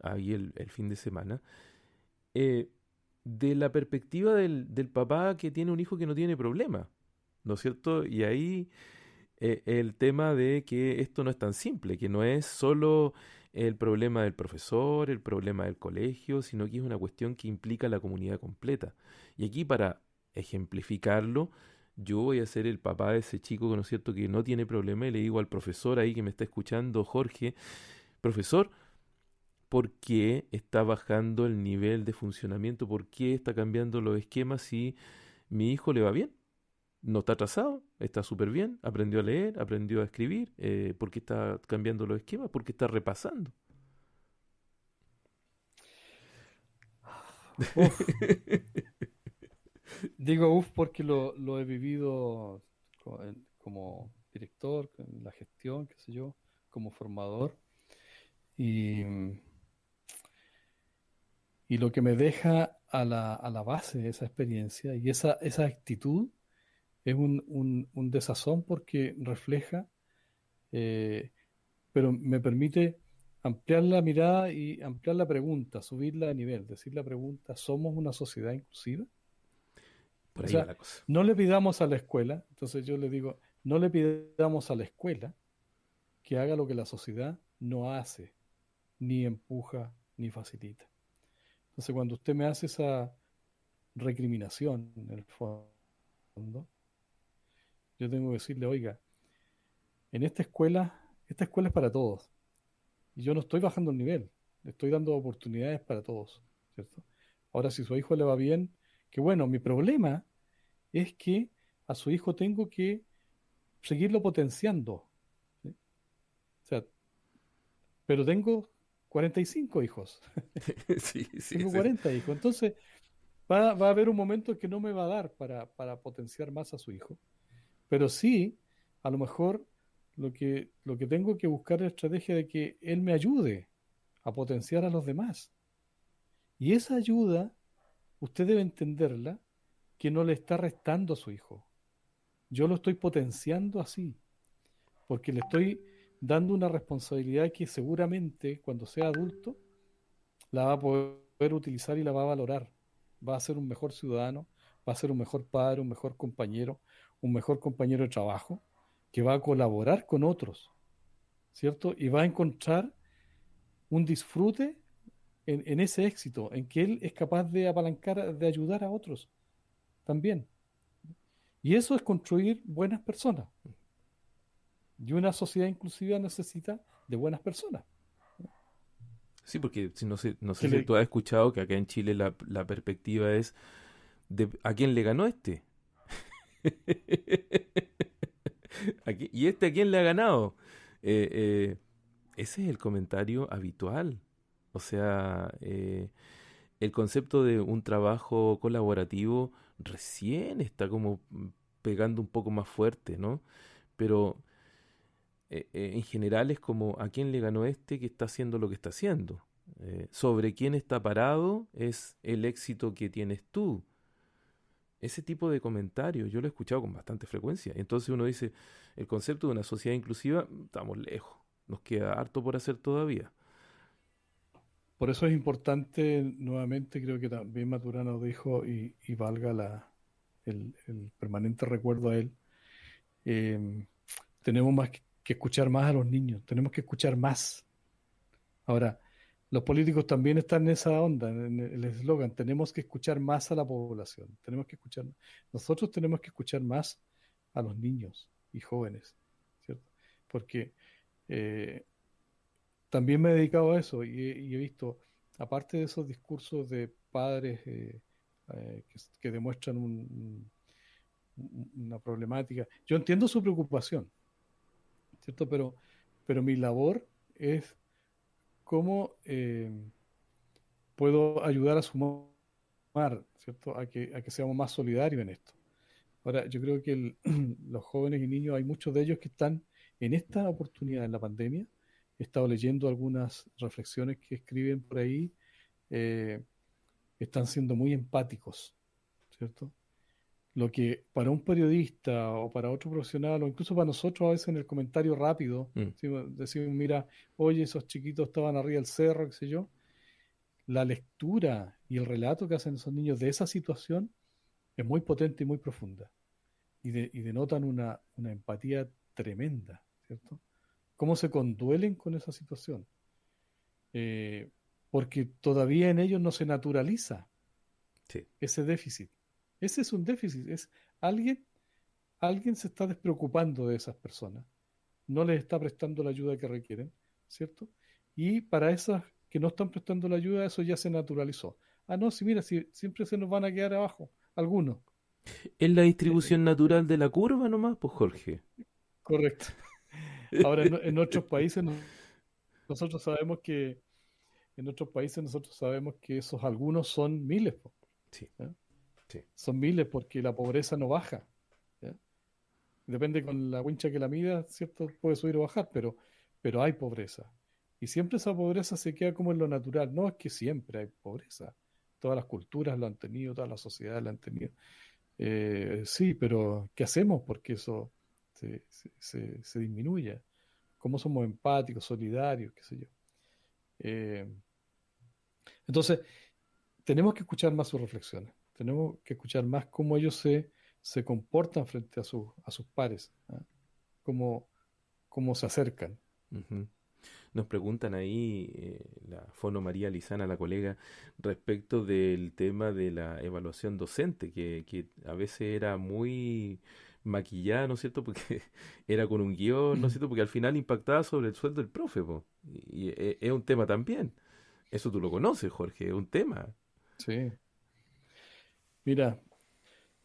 S2: ahí el fin de semana. eh, de la perspectiva del papá que tiene un hijo que no tiene problema, ¿no es cierto? Y ahí el tema de que esto no es tan simple, que no es solo el problema del profesor, el problema del colegio, sino que es una cuestión que implica a la comunidad completa. Y aquí para ejemplificarlo, yo voy a ser el papá de ese chico, ¿no es cierto?, que no tiene problema y le digo al profesor ahí que me está escuchando, Jorge, profesor, ¿por qué está bajando el nivel de funcionamiento? ¿Por qué está cambiando los esquemas si mi hijo le va bien? No está atrasado, está súper bien, aprendió a leer, aprendió a escribir. ¿Por qué está cambiando los esquemas? ¿Por qué está repasando?
S3: Uf, digo uf porque lo he vivido como director, en la gestión, qué sé yo, como formador. Y, y lo que me deja a la base de esa experiencia y esa actitud es un desazón porque refleja, eh, pero me permite ampliar la mirada y ampliar la pregunta, subirla de nivel, decir la pregunta, ¿somos una sociedad inclusiva?
S2: Por
S3: O
S2: ahí va
S3: sea,
S2: la cosa.
S3: no le pidamos a la escuela, entonces yo le digo, no le pidamos a la escuela que haga lo que la sociedad no hace, ni empuja, ni facilita. Entonces, cuando usted me hace esa recriminación, en el fondo, yo tengo que decirle, oiga, en esta escuela es para todos, y yo no estoy bajando el nivel, le estoy dando oportunidades para todos, ¿cierto? Ahora, si a su hijo le va bien, que bueno, mi problema es que a su hijo tengo que seguirlo potenciando, ¿sí? O sea, pero tengo 45 hijos,
S2: Sí, sí,
S3: tengo
S2: sí.
S3: 40 hijos, entonces va a haber un momento que no me va a dar para potenciar más a su hijo, pero sí, a lo mejor lo que tengo que buscar es la estrategia de que él me ayude a potenciar a los demás. Y esa ayuda, usted debe entenderla, que no le está restando a su hijo. Yo lo estoy potenciando así, porque le estoy dando una responsabilidad que seguramente cuando sea adulto la va a poder utilizar y la va a valorar. Va a ser un mejor ciudadano, va a ser un mejor padre, un mejor compañero de trabajo, que va a colaborar con otros, ¿cierto? Y va a encontrar un disfrute en ese éxito, en que él es capaz de apalancar, de ayudar a otros también. Y eso es construir buenas personas. Y una sociedad inclusiva necesita de buenas personas.
S2: Sí, porque si no sé, no sé
S3: Que
S2: si
S3: le,
S2: tú has escuchado que acá en Chile la perspectiva es de a quién le ganó este. ¿Y este a quién le ha ganado? Eh, eh, Ese es el comentario habitual. O sea, el concepto de un trabajo colaborativo recién está como pegando un poco más fuerte, ¿no? Pero en general es como a quién le ganó este que está haciendo lo que está haciendo. Sobre quién está parado es el éxito que tienes tú. Ese tipo de comentarios yo lo he escuchado con bastante frecuencia. Entonces uno dice, el concepto de una sociedad inclusiva, estamos lejos. Nos queda harto por hacer todavía.
S3: por eso es importante, nuevamente, creo que también Maturana dijo, y valga el permanente recuerdo a él, eh, tenemos más que escuchar más a los niños, tenemos que escuchar más. Ahora, los políticos también están en esa onda, en el eslogan, tenemos que escuchar más a la población, nosotros tenemos que escuchar más a los niños y jóvenes, ¿cierto? Porque eh, también me he dedicado a eso y he visto, aparte de esos discursos de padres que demuestran una problemática, yo entiendo su preocupación, ¿cierto? Pero mi labor es cómo puedo ayudar a sumar, ¿cierto? A que seamos más solidarios en esto. Ahora, yo creo que los jóvenes y niños, hay muchos de ellos que están en esta oportunidad, en la pandemia. He estado leyendo algunas reflexiones que escriben por ahí, eh, están siendo muy empáticos, ¿cierto? Lo que para un periodista o para otro profesional, o incluso para nosotros a veces en el comentario rápido,
S2: Mm.
S3: ¿sí? Decimos, mira, oye, esos chiquitos estaban arriba del cerro, qué sé yo. La lectura y el relato que hacen esos niños de esa situación es muy potente y muy profunda. Y denotan una empatía tremenda, ¿cierto? Cómo se conduelen con esa situación. Eh, Porque todavía en ellos no se naturaliza
S2: Sí.
S3: ese déficit. Ese es un déficit, es alguien, alguien se está despreocupando de esas personas, no les está prestando la ayuda que requieren, ¿cierto? Y para esas que no están prestando la ayuda, eso ya se naturalizó. Ah, no, si mira, si siempre se nos van a quedar abajo, algunos.
S2: Es la
S3: Eh,
S2: distribución natural de la curva nomás, pues Jorge.
S3: Correcto. Ahora, en otros países nosotros sabemos que en otros países nosotros sabemos que esos algunos son miles, po,
S2: Sí,
S3: ¿ya?
S2: sí.
S3: Son miles porque la pobreza no baja, ¿ya? Depende con la wincha que la mida, ¿cierto? Puede subir o bajar, pero hay pobreza. Y siempre esa pobreza se queda como en lo natural. No es que siempre hay pobreza. Todas las culturas lo han tenido, todas las sociedades lo han tenido. Sí, pero ¿qué hacemos porque eso se disminuya? ¿Cómo somos empáticos, solidarios, qué sé yo? Eh, entonces, tenemos que escuchar más sus reflexiones, tenemos que escuchar más cómo ellos se comportan frente a sus pares, ¿ah? Cómo, cómo se acercan.
S2: Ujú. Nos preguntan ahí, la Fono María Lizana, la colega, respecto del tema de la evaluación docente, que a veces era muy maquillada, ¿no es cierto? Porque era con un guión, ¿no es cierto? Porque al final impactaba sobre el sueldo del profe, po. Y es un tema también. Eso tú lo conoces, Jorge, es un tema.
S3: Sí, mira,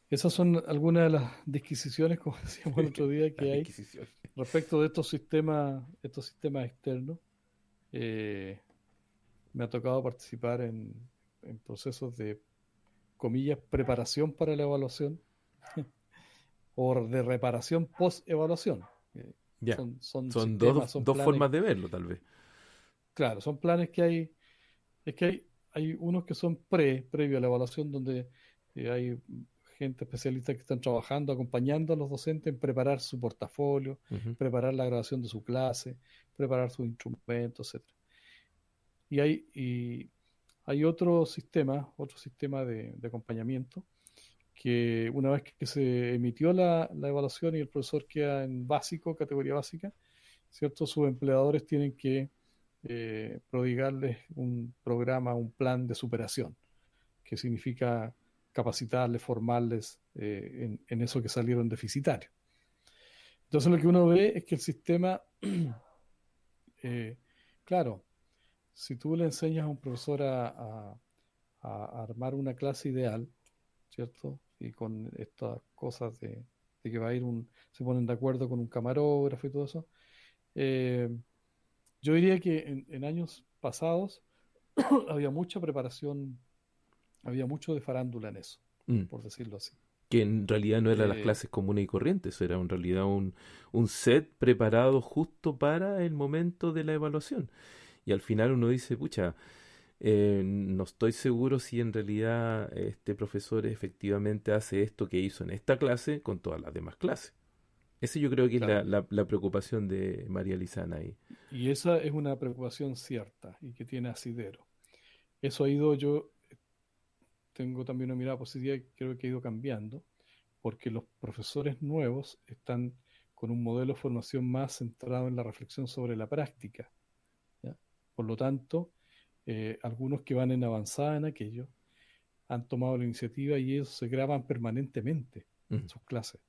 S3: esas son algunas de las disquisiciones, como decíamos el otro día,
S2: La
S3: que hay
S2: disquisición.
S3: respecto de estos sistemas externos. Eh, Me ha tocado participar en procesos de, comillas, preparación para la evaluación o de reparación post-evaluación.
S2: Ya,
S3: Son
S2: son
S3: sistemas, son
S2: dos
S3: planes,
S2: formas de verlo, tal vez.
S3: claro, son planes que hay, es que hay unos que son previo a la evaluación, donde hay gente especialista que están trabajando, acompañando a los docentes en preparar su portafolio,
S2: Ujú.
S3: preparar la grabación de su clase, preparar sus instrumentos, etcétera. Y hay otro sistema de acompañamiento, que una vez que se emitió la evaluación y el profesor queda en básico, categoría básica, ¿cierto? Sus empleadores tienen que prodigarles un programa, un plan de superación, que significa capacitarles, formarles en eso que salieron deficitarios. Entonces lo que uno ve es que el sistema, eh, claro, si tú le enseñas a un profesor a armar una clase ideal, ¿cierto? Y con estas cosas de que va a ir se ponen de acuerdo con un camarógrafo y todo eso. eh, yo diría que en años pasados había mucha preparación, había mucho de farándula en eso,
S2: Mm.
S3: por decirlo así.
S2: Que en realidad no eran las
S3: Eh,
S2: clases comunes y corrientes, era en realidad un set preparado justo para el momento de la evaluación. Y al final uno dice, pucha, no estoy seguro si en realidad este profesor efectivamente hace esto que hizo en esta clase con todas las demás clases. Ese yo creo que es
S3: claro,
S2: la preocupación de María Lizana ahí.
S3: y esa es una preocupación cierta y que tiene asidero. Eso ha ido, yo tengo también una mirada positiva y creo que ha ido cambiando, porque los profesores nuevos están con un modelo de formación más centrado en la reflexión sobre la práctica, ¿ya? Por lo tanto, algunos que van en avanzada en aquello han tomado la iniciativa y ellos se graban permanentemente
S2: Mm,
S3: sus clases,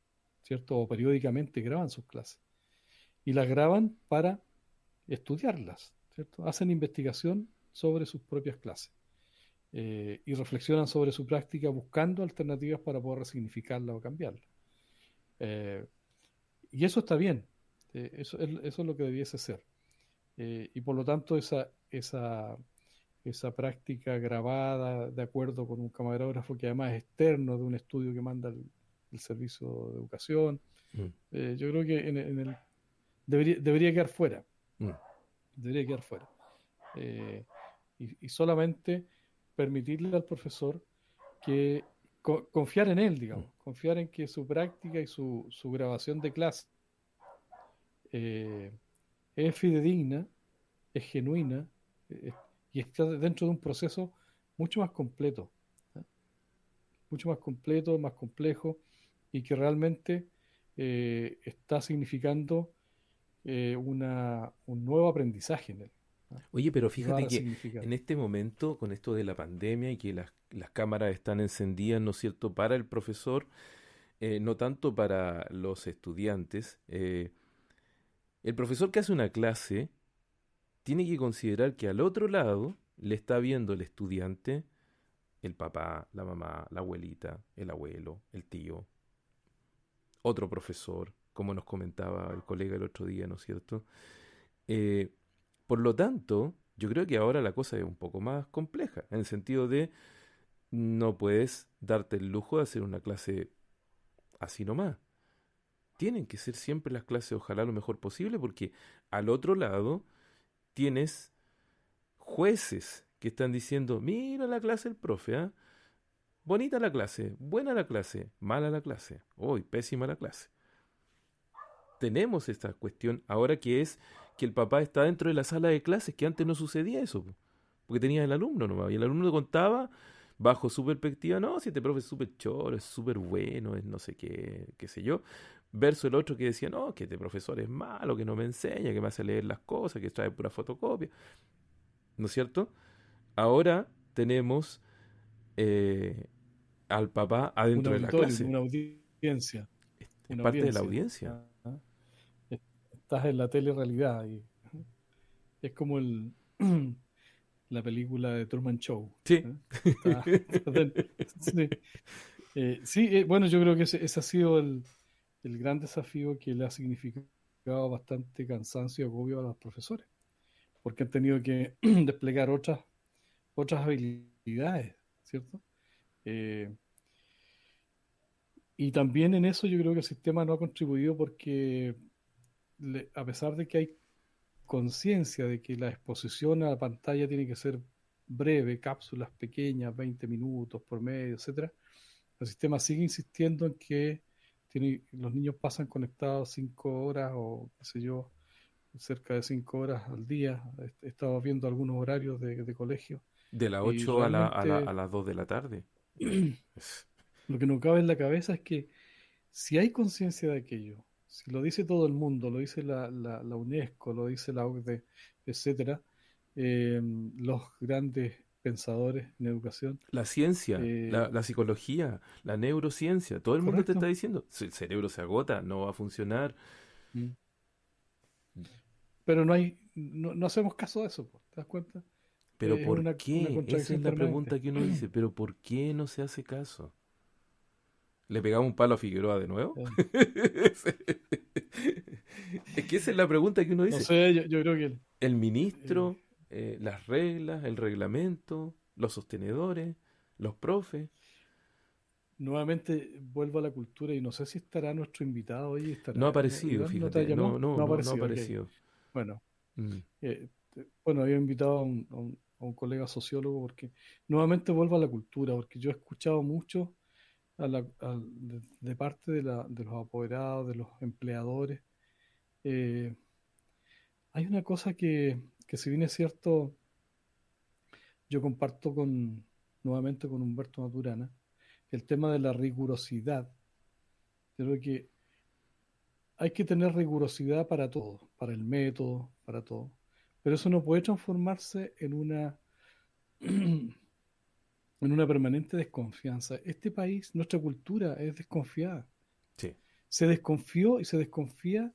S3: ¿cierto? O periódicamente graban sus clases. Y las graban para estudiarlas, ¿cierto? Hacen investigación sobre sus propias clases y reflexionan sobre su práctica buscando alternativas para poder resignificarla o cambiarla. Eh, y eso está bien, eso es lo que debiese ser. Y por lo tanto, esa práctica grabada de acuerdo con un camarógrafo que además es externo de un estudio que manda el Servicio de Educación,
S2: mm,
S3: yo creo que debería quedar fuera,
S2: mm,
S3: debería quedar fuera. Eh, y solamente permitirle al profesor que confiar en él,
S2: mm.
S3: digamos, confiar en que su práctica y su grabación de clase eh, es fidedigna, es genuina y está dentro de un proceso mucho más completo, ¿eh? Mucho más completo, más complejo y que realmente está significando un nuevo aprendizaje en él, ¿eh?
S2: Oye, pero
S3: Y va a
S2: fíjate que
S3: resignificar.
S2: en este momento, con esto de la pandemia y que las cámaras están encendidas, ¿no es cierto?, para el profesor, no tanto para los estudiantes, el profesor que hace una clase tiene que considerar que al otro lado le está viendo el estudiante, el papá, la mamá, la abuelita, el abuelo, el tío, otro profesor, como nos comentaba el colega el otro día, ¿no es cierto? Eh, por lo tanto, yo creo que ahora la cosa es un poco más compleja, en el sentido de no puedes darte el lujo de hacer una clase así nomás. Tienen que ser siempre las clases, ojalá lo mejor posible, porque al otro lado tienes jueces que están diciendo, mira la clase del profe, ¿ah? Bonita la clase, buena la clase, mala la clase, hoy pésima la clase. Tenemos esta cuestión ahora que es que el papá está dentro de la sala de clases, que antes no sucedía eso, po, porque tenías el alumno nomás, y el alumno te contaba, bajo su perspectiva, no, si este profe es súper choro, es súper bueno, es no sé qué, qué sé yo, versus el otro que decía, no, que este profesor es malo, que no me enseña, que me hace leer las cosas, que trae pura fotocopia, ¿no es cierto? Ahora tenemos eh, al papá
S3: Un
S2: adentro de la
S3: auditorio,
S2: clase,
S3: una audiencia,
S2: es
S3: una
S2: parte de la
S3: audiencia.
S2: audiencia.
S3: ¿Ah? Estás en la telerrealidad y es como la película de Truman Show.
S2: Sí.
S3: ¿Eh? Sí, sí, bueno, yo creo que ese ha sido el gran desafío que le ha significado bastante cansancio y agobio a los profesores, porque han tenido que desplegar otras habilidades, ¿cierto? Eh, y también en eso yo creo que el sistema no ha contribuido porque a pesar de que hay conciencia de que la exposición a la pantalla tiene que ser breve, cápsulas pequeñas, 20 minutos por medio, etcétera, el sistema sigue insistiendo en que los niños pasan conectados 5 horas o qué sé yo, cerca de 5 horas al día. He estado viendo algunos horarios de colegio
S2: De las
S3: y
S2: 8 a
S3: realmente
S2: las 2 de la tarde. Es-
S3: lo que no cabe en la cabeza es que si hay conciencia de aquello, si lo dice todo el mundo, lo dice la UNESCO, lo dice la OCDE, etcétera, los grandes pensadores en educación,
S2: La ciencia,
S3: eh,
S2: la psicología, la neurociencia, todo el mundo te está
S3: correcto.
S2: diciendo, si el cerebro se agota, no va a funcionar.
S3: Mm. Pero no hacemos caso de eso, po, ¿te das cuenta?
S2: Pero
S3: Es
S2: ¿por
S3: una
S2: qué? Esa es
S3: contradicción
S2: la
S3: permanente.
S2: pregunta que uno dice, pero ¿por qué no se hace caso? ¿Le pegamos un palo a Figueroa de nuevo?
S3: Eh,
S2: Es que esa es la pregunta que uno
S3: No
S2: dice.
S3: sé, yo creo que
S2: El
S3: eh,
S2: ministro, las reglas, el reglamento, los sostenedores, los profes.
S3: nuevamente vuelvo a la cultura y no sé si estará nuestro invitado hoy,
S2: No ha
S3: estará,
S2: aparecido,
S3: Iván, ¿no te ha
S2: fíjate,
S3: llamado? No ha
S2: no ha
S3: aparecido, ok.
S2: aparecido.
S3: Bueno,
S2: Mm.
S3: bueno, había invitado a un colega sociólogo porque nuevamente vuelvo a la cultura, porque yo he escuchado mucho de parte de los apoderados, de los empleadores. eh, Hay una cosa que si bien es cierto, yo comparto nuevamente con Humberto Maturana, el tema de la rigurosidad. Yo creo que hay que tener rigurosidad para todo, para el método, para todo. Pero eso no puede transformarse en una permanente desconfianza. Este país, nuestra cultura es desconfiada.
S2: Sí.
S3: Se desconfió y se desconfía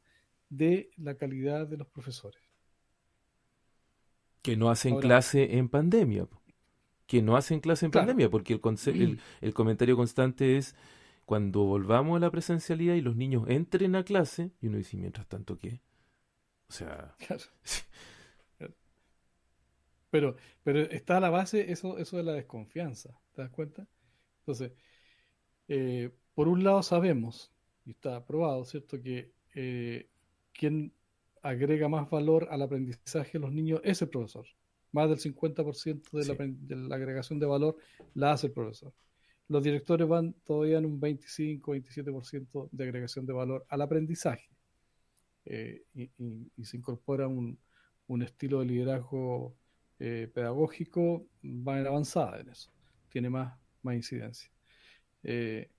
S3: de la calidad de los profesores.
S2: Que no hacen
S3: Ahora,
S2: clase en pandemia. Po. Que no hacen clase en
S3: claro,
S2: pandemia, porque el comentario constante es cuando volvamos a la presencialidad y los niños entren a clase, y uno dice, mientras tanto, ¿qué? O sea,
S3: claro, claro. Pero está a la base eso de la desconfianza, ¿te das cuenta? Entonces, por un lado sabemos, y está probado, ¿cierto?, que quien agrega más valor al aprendizaje de los niños es el profesor. Más del 50%
S2: sí.
S3: de la agregación de valor la hace el profesor. Los directores van todavía en un 25-27% de agregación de valor al aprendizaje. Y se incorpora un estilo de liderazgo pedagógico, va en avanzada en eso, tiene más incidencia. Eh,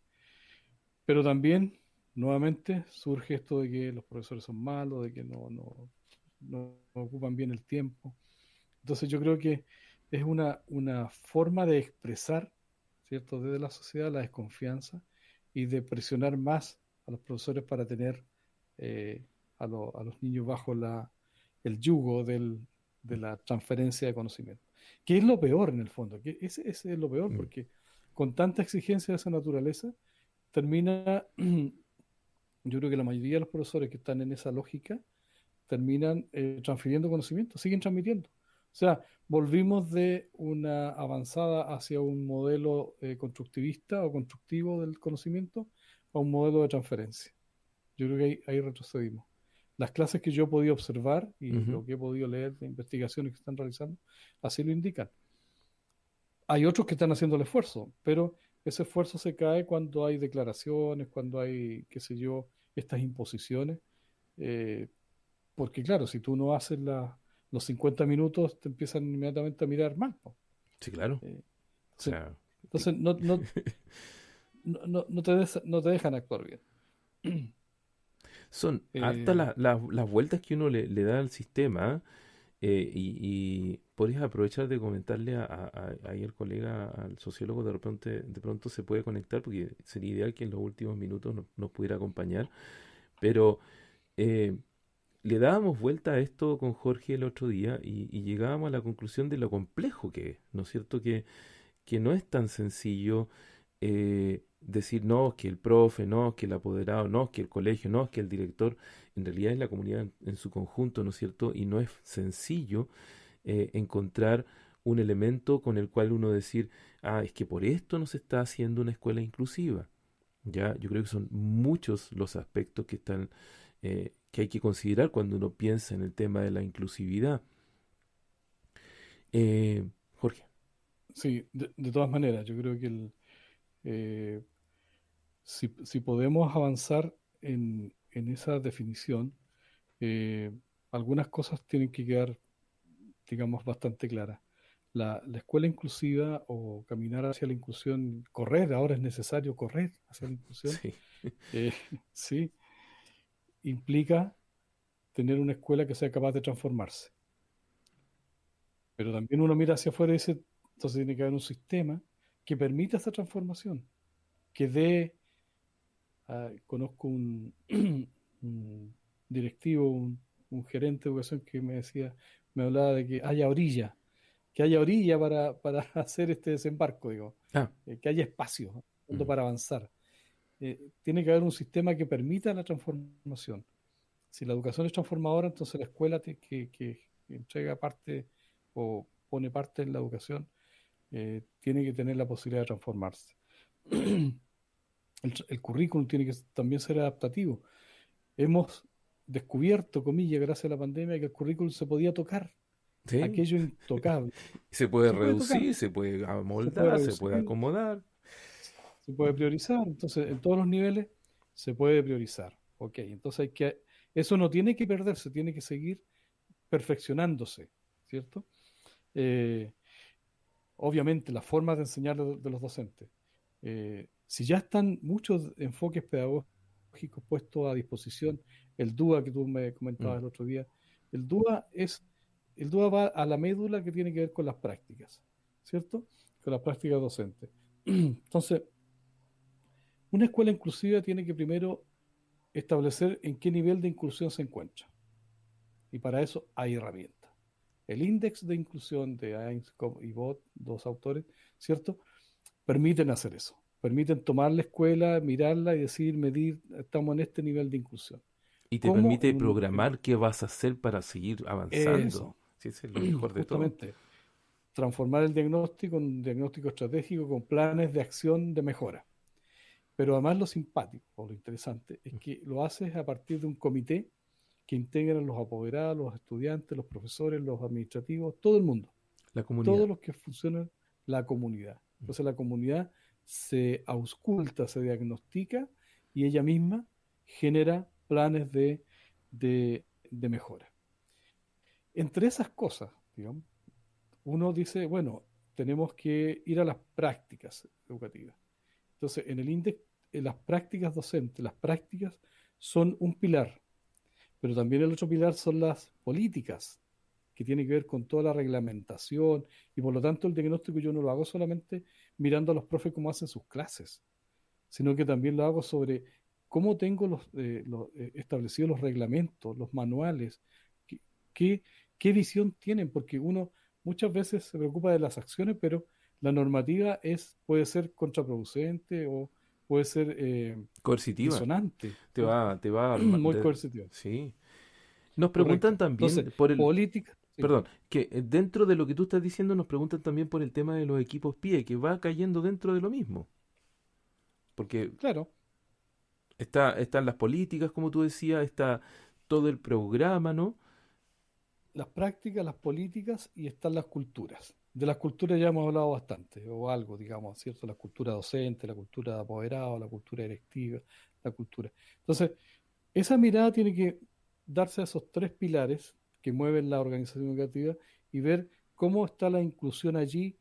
S3: pero también, nuevamente, surge esto de que los profesores son malos, de que no ocupan bien el tiempo. Entonces yo creo que es una forma de expresar, ¿cierto?, desde la sociedad la desconfianza y de presionar más a los profesores para tener eh, a los niños bajo el yugo de la transferencia de conocimiento. Que es lo peor en el fondo, que ese es lo peor
S2: Mm.
S3: porque con tanta exigencia de esa naturaleza termina, yo creo que la mayoría de los profesores que están en esa lógica terminan transfiriendo conocimiento, siguen transmitiendo. O sea, volvimos de una avanzada hacia un modelo constructivista o constructivo del conocimiento a un modelo de transferencia. Yo creo que ahí retrocedimos. Las clases que yo he podido observar y
S2: Ujú.
S3: lo que he podido leer de investigaciones que están realizando, así lo indican. Hay otros que están haciendo el esfuerzo, pero ese esfuerzo se cae cuando hay declaraciones, cuando hay, qué sé yo, estas imposiciones. eh, porque claro, si tú no haces los 50 minutos, te empiezan inmediatamente a mirar mal, po.
S2: Sí, claro.
S3: Eh,
S2: O
S3: entonces,
S2: sea,
S3: entonces no te dejan actuar bien.
S2: son hartas
S3: Eh,
S2: las vueltas que uno le da al sistema. Y podrías aprovechar de comentarle ahí al colega, al sociólogo, de pronto se puede conectar, porque sería ideal que en los últimos minutos nos pudiera acompañar. Pero eh, le dábamos vuelta a esto con Jorge el otro día y llegábamos a la conclusión de lo complejo que es, ¿no es cierto? Que no es tan sencillo decir no, que el profe, no, que el apoderado, no, que el colegio, no, que el director, en realidad es la comunidad en su conjunto, ¿no es cierto? Y no es sencillo encontrar un elemento con el cual uno decir, ah, es que por esto no se está haciendo una escuela inclusiva. Ya, yo creo que son muchos los aspectos que están, que hay que considerar cuando uno piensa en el tema de la inclusividad. Jorge.
S3: sí, de todas maneras, yo creo que eh, si podemos avanzar en esa definición, eh, algunas cosas tienen que quedar, digamos, bastante claras. La escuela inclusiva o caminar hacia la inclusión, correr, ahora es necesario correr hacia la inclusión,
S2: Sí.
S3: eh, sí, implica tener una escuela que sea capaz de transformarse. Pero también uno mira hacia afuera y dice, entonces tiene que haber un sistema que permita esa transformación, que dé, conozco un directivo, un gerente de educación que me decía, me hablaba de que haya orilla para hacer este desembarco, digo,
S2: Ah,
S3: que haya espacio, fondo
S2: mm,
S3: para avanzar. Tiene que haber un sistema que permita la transformación. Si la educación es transformadora, entonces la escuela que entrega parte o pone parte en la educación tiene que tener la posibilidad de transformarse. El currículum tiene que también ser adaptativo. Hemos descubierto, comillas, gracias a la pandemia, que el currículum se podía tocar,
S2: sí.
S3: aquello intocable.
S2: Se puede
S3: Se puede tocar,
S2: reducir, se puede
S3: se puede
S2: amoldar, se puede
S3: reducir,
S2: acomodar.
S3: se puede priorizar. Entonces, en todos los niveles se puede priorizar. Ok, entonces eso no tiene que perderse, tiene que seguir perfeccionándose, ¿cierto? Eh, Obviamente, las formas de enseñar de los docentes. Si ya están muchos enfoques pedagógicos puestos a disposición, el DUA que tú me
S2: Mm.
S3: comentabas el otro día, el DUA el DUA va a la médula que tiene que ver con las prácticas, ¿cierto? Con las prácticas docentes. Entonces, una escuela inclusiva tiene que primero establecer en qué nivel de inclusión se encuentra. Y para eso hay herramientas. El índice de inclusión de Ainscope y Bot, dos autores, ¿cierto? Permiten hacer eso. Permiten tomar la escuela, mirarla y decir, medir, estamos en este nivel de inclusión.
S2: Y te
S3: ¿Cómo?
S2: permite programar qué vas a hacer para seguir avanzando.
S3: Eso,
S2: Sí, ese es lo mejor de todo.
S3: justamente, transformar el diagnóstico en un diagnóstico estratégico con planes de acción de mejora. Pero además lo simpático o lo interesante es que lo haces a partir de un comité que integran los apoderados, los estudiantes, los profesores, los administrativos, todo el mundo,
S2: La
S3: todos
S2: comunidad.
S3: los que funcionan, la comunidad. Entonces la comunidad se ausculta, se diagnostica y ella misma genera planes de mejora. Entre esas cosas, digamos, uno dice, bueno, tenemos que ir a las prácticas educativas. Entonces, en el índice, en las prácticas docentes, las prácticas son un pilar, pero también el otro pilar son las políticas, que tiene que ver con toda la reglamentación, y por lo tanto el diagnóstico yo no lo hago solamente mirando a los profes cómo hacen sus clases, sino que también lo hago sobre cómo tengo establecidos los reglamentos, los manuales, qué, qué, qué visión tienen, porque uno muchas veces se preocupa de las acciones, pero la normativa puede ser contraproducente o puede ser
S2: Coercitiva.
S3: disonante,
S2: Te
S3: ¿cierto?
S2: va, te va a
S3: Muy coercitiva.
S2: sí. Nos preguntan
S3: Correcto.
S2: también
S3: Entonces,
S2: por el,
S3: política, sí,
S2: perdón, que dentro de lo que tú estás diciendo nos preguntan también por el tema de los equipos PIE, que va cayendo dentro de lo mismo. Porque
S3: claro,
S2: están las políticas, como tú decías, está todo el programa, ¿no?
S3: las prácticas, las políticas y están las culturas. De las culturas ya hemos hablado bastante, o algo, digamos, ¿cierto? La cultura docente, la cultura de apoderado, la cultura directiva, la cultura. Entonces, esa mirada tiene que darse a esos tres pilares que mueven la organización educativa y ver cómo está la inclusión allí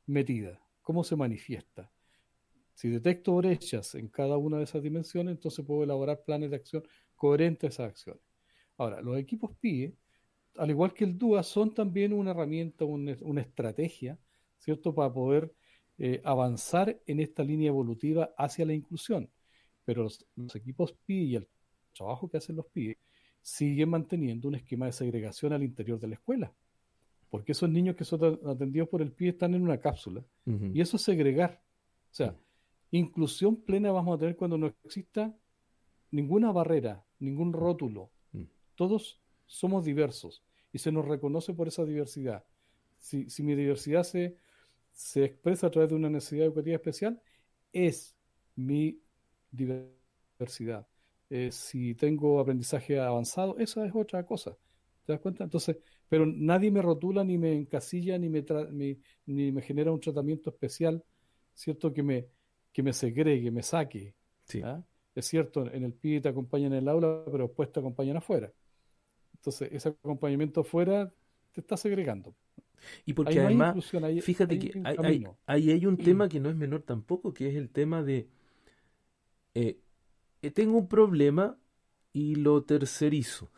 S3: metida, cómo se manifiesta. Si detecto brechas en cada una de esas dimensiones, entonces puedo elaborar planes de acción coherentes a esas acciones. Ahora, los equipos PIE, al igual que el DUA, son también una herramienta, una estrategia, ¿cierto?, para poder avanzar en esta línea evolutiva hacia la inclusión. Pero los equipos PIE y el trabajo que hacen los PIE siguen manteniendo un esquema de segregación al interior de la escuela, porque esos niños que son atendidos por el PIE están en una cápsula,
S2: Ujú,
S3: y eso es segregar. O
S2: mm,
S3: sea, inclusión plena vamos a tener cuando no exista ninguna barrera, ningún
S2: mm,
S3: rótulo.
S2: mm.
S3: Todos somos diversos y se nos reconoce por esa diversidad. Si mi diversidad se expresa a través de una necesidad educativa especial, es mi diversidad. Si tengo aprendizaje avanzado, esa es otra cosa. ¿Te das cuenta? Entonces, pero nadie me rotula, ni me encasilla, ni me genera un tratamiento especial, ¿cierto? Que me segregue, me saque.
S2: Sí.
S3: ¿Ah? Es cierto, en el PIB te acompañan en el aula, pero después te acompañan afuera. Entonces, ese acompañamiento afuera te está segregando.
S2: Y
S3: Ahí
S2: porque
S3: no hay
S2: además,
S3: inclusión, ahí
S2: fíjate
S3: hay
S2: que
S3: un
S2: hay,
S3: camino.
S2: ahí hay un tema que no es menor tampoco, que es el tema de, eh, tengo un problema y lo tercerizo.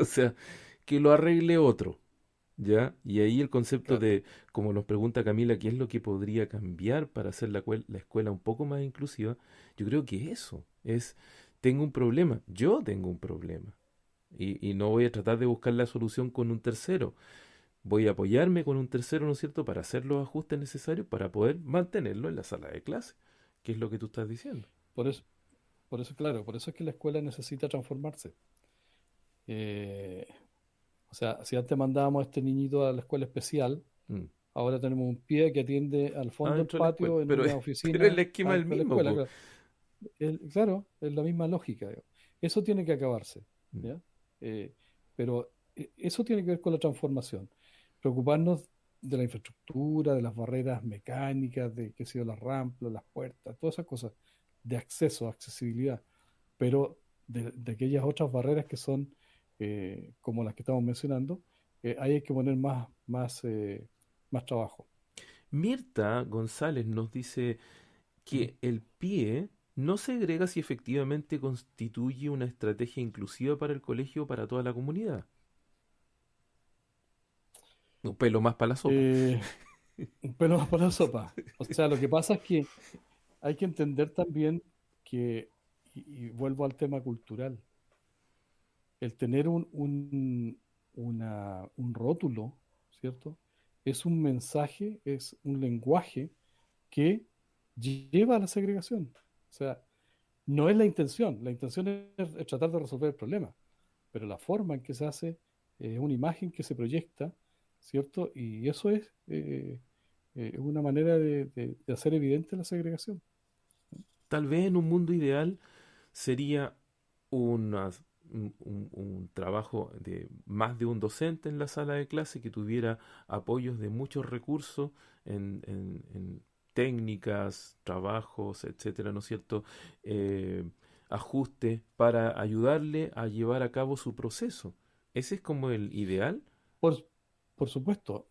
S2: O sea, que lo arregle otro. ¿Ya? Y ahí el concepto
S3: Claro.
S2: de, como nos pregunta Camila, ¿qué es lo que podría cambiar para hacer la escuela un poco más inclusiva? Yo creo que eso es, tengo un problema, yo tengo un problema. Y no voy a tratar de buscar la solución con un tercero. Voy a apoyarme con un tercero, ¿no es cierto?, para hacer los ajustes necesarios para poder mantenerlo en la sala de clase, que es lo que tú estás diciendo.
S3: Por eso, claro, por eso es que la escuela necesita transformarse. Eh, o sea, si antes mandábamos a este niñito a la escuela especial,
S2: Mm.
S3: ahora tenemos un pie que atiende al fondo del
S2: Adentro de la escuela.
S3: patio en
S2: Pero,
S3: una
S2: pero el
S3: oficina
S2: esquema es el
S3: adentro de la
S2: mismo,
S3: escuela.
S2: po.
S3: Claro, claro, es la misma lógica, digamos. Eso tiene que acabarse,
S2: Mm.
S3: ¿ya? Pero eso tiene que ver con la transformación. Preocuparnos de la infraestructura, de las barreras mecánicas, de qué sé yo, las rampas, las puertas, todas esas cosas, de acceso, accesibilidad, pero de aquellas otras barreras que son como las que estamos mencionando, ahí hay que poner más trabajo.
S2: Mirta González nos dice que el pie no segrega si efectivamente constituye una estrategia inclusiva para el colegio o para toda la comunidad. Un pelo más para la sopa.
S3: Eh, un pelo más para la sopa. O sea, lo que pasa es que hay que entender también que, y vuelvo al tema cultural, el tener un rótulo, ¿cierto? Es un mensaje, es un lenguaje que lleva a la segregación. O sea, no es la intención es tratar de resolver el problema, pero la forma en que se hace es una imagen que se proyecta, ¿cierto? Y eso es una manera de hacer evidente la segregación.
S2: Tal vez en un mundo ideal sería una- un trabajo de más de un docente en la sala de clase que tuviera apoyos de muchos recursos en técnicas, trabajos, etcétera, ¿no es cierto? Ajustes para ayudarle a llevar a cabo su proceso. Ese es como el ideal.
S3: Por, por supuesto,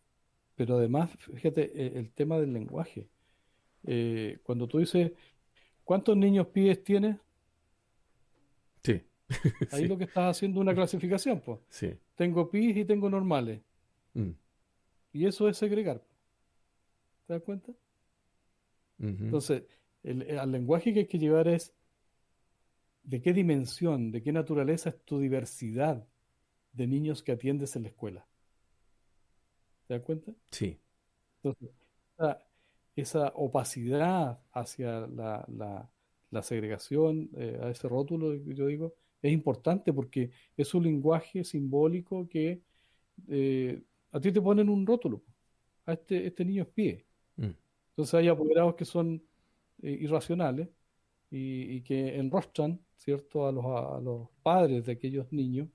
S3: pero además, fíjate, el tema del lenguaje. Cuando tú dices, ¿cuántos niños pies tienes?
S2: Sí,
S3: Ahí
S2: sí,
S3: lo que estás haciendo es una clasificación, pues.
S2: sí.
S3: Tengo pies y tengo normales.
S2: Mm,
S3: Y eso es segregar. ¿Te das cuenta?
S2: ujú.
S3: Entonces, al lenguaje que hay que llevar es de qué dimensión, de qué naturaleza es tu diversidad de niños que atiendes en la escuela. ¿Te das cuenta?
S2: Sí.
S3: Entonces, esa opacidad hacia la segregación, a ese rótulo que yo digo, es importante porque es un lenguaje simbólico que eh, a ti te ponen un rótulo. Este niño es pie.
S2: Mm.
S3: Entonces hay apoderados que son irracionales y que enrostran, ¿cierto?, a los padres de aquellos niños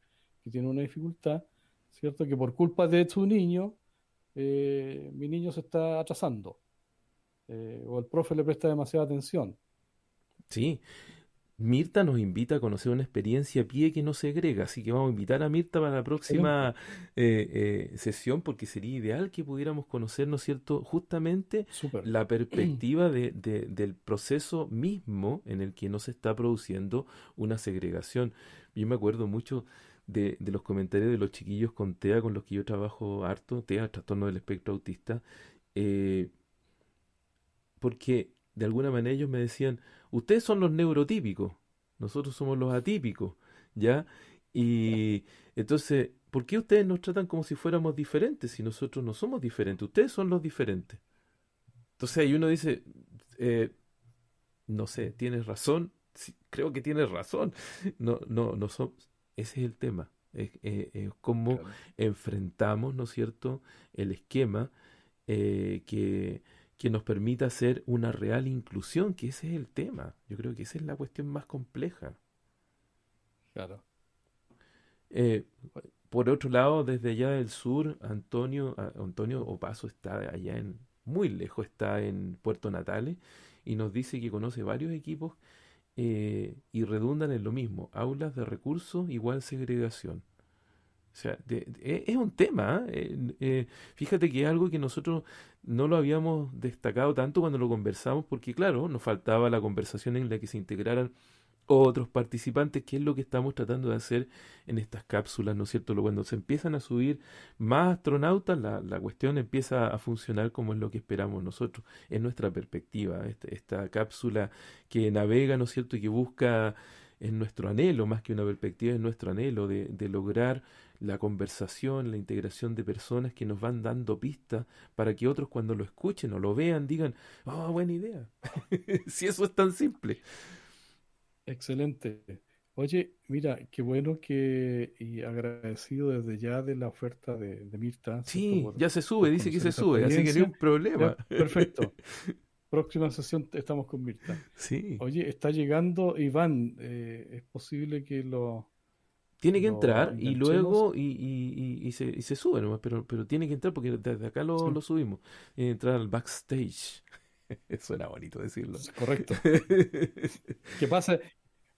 S3: que tienen una dificultad, ¿cierto?, que por culpa de su niño, mi niño se está atrasando, o el profe le presta demasiada atención.
S2: Sí, Mirta nos invita a conocer una experiencia a pie que no segrega, así que vamos a invitar a Mirta para la
S3: Excelente,
S2: próxima sesión, porque sería ideal que pudiéramos conocer, ¿no es cierto?, justamente
S3: súper.
S2: la perspectiva del proceso mismo en el que no se está produciendo una segregación. Yo me acuerdo mucho de los comentarios de los chiquillos con TEA, con los que yo trabajo harto, TEA, trastorno del espectro autista, eh, porque de alguna manera ellos me decían, ustedes son los neurotípicos, nosotros somos los atípicos, ¿ya? Y entonces, ¿por qué ustedes nos tratan como si fuéramos diferentes si nosotros no somos diferentes? Ustedes son los diferentes. Entonces ahí uno dice, eh, no sé, tienes razón, sí, creo que tienes razón. No, no, no son, ese es el tema. Es cómo
S3: Claro.
S2: enfrentamos, ¿no es cierto?, el esquema que nos permita hacer una real inclusión, que ese es el tema. Yo creo que esa es la cuestión más compleja.
S3: Claro.
S2: Eh, por otro lado, desde allá del sur, Antonio Opaso está allá muy lejos, está en Puerto Natales y nos dice que conoce varios equipos y redundan en lo mismo, aulas de recursos igual segregación. O sea, es un tema, fíjate que es algo que nosotros no lo habíamos destacado tanto cuando lo conversamos, porque claro, nos faltaba la conversación en la que se integraran otros participantes, que es lo que estamos tratando de hacer en estas cápsulas, ¿no es cierto? Cuando se empiezan a subir más astronautas, la cuestión empieza a funcionar como es lo que esperamos nosotros, es nuestra perspectiva, esta cápsula que navega, ¿no es cierto? Y que busca, es nuestro anhelo, más que una perspectiva, es nuestro anhelo de lograr la conversación, la integración de personas que nos van dando pistas para que otros cuando lo escuchen o lo vean digan, oh, buena idea. Si eso es tan simple.
S3: Excelente. Oye, mira, qué bueno que y agradecido desde ya de la oferta de Mirta, ¿cierto?
S2: Sí, ya se sube,
S3: Por
S2: dice que
S3: conocer
S2: se
S3: esta
S2: sube, así que ni
S3: experiencia.
S2: un problema.
S3: Ya, perfecto. Próxima sesión estamos con Mirta.
S2: Sí,
S3: Oye, está llegando Iván. ¿Es posible que
S2: tiene que
S3: lo
S2: entrar y
S3: enganchemos?
S2: luego y se sube nomás, pero tiene que entrar porque desde acá lo,
S3: Sí,
S2: lo subimos. Tiene que entrar al backstage. Suena bonito decirlo.
S3: sí, correcto. ¿Qué pasa?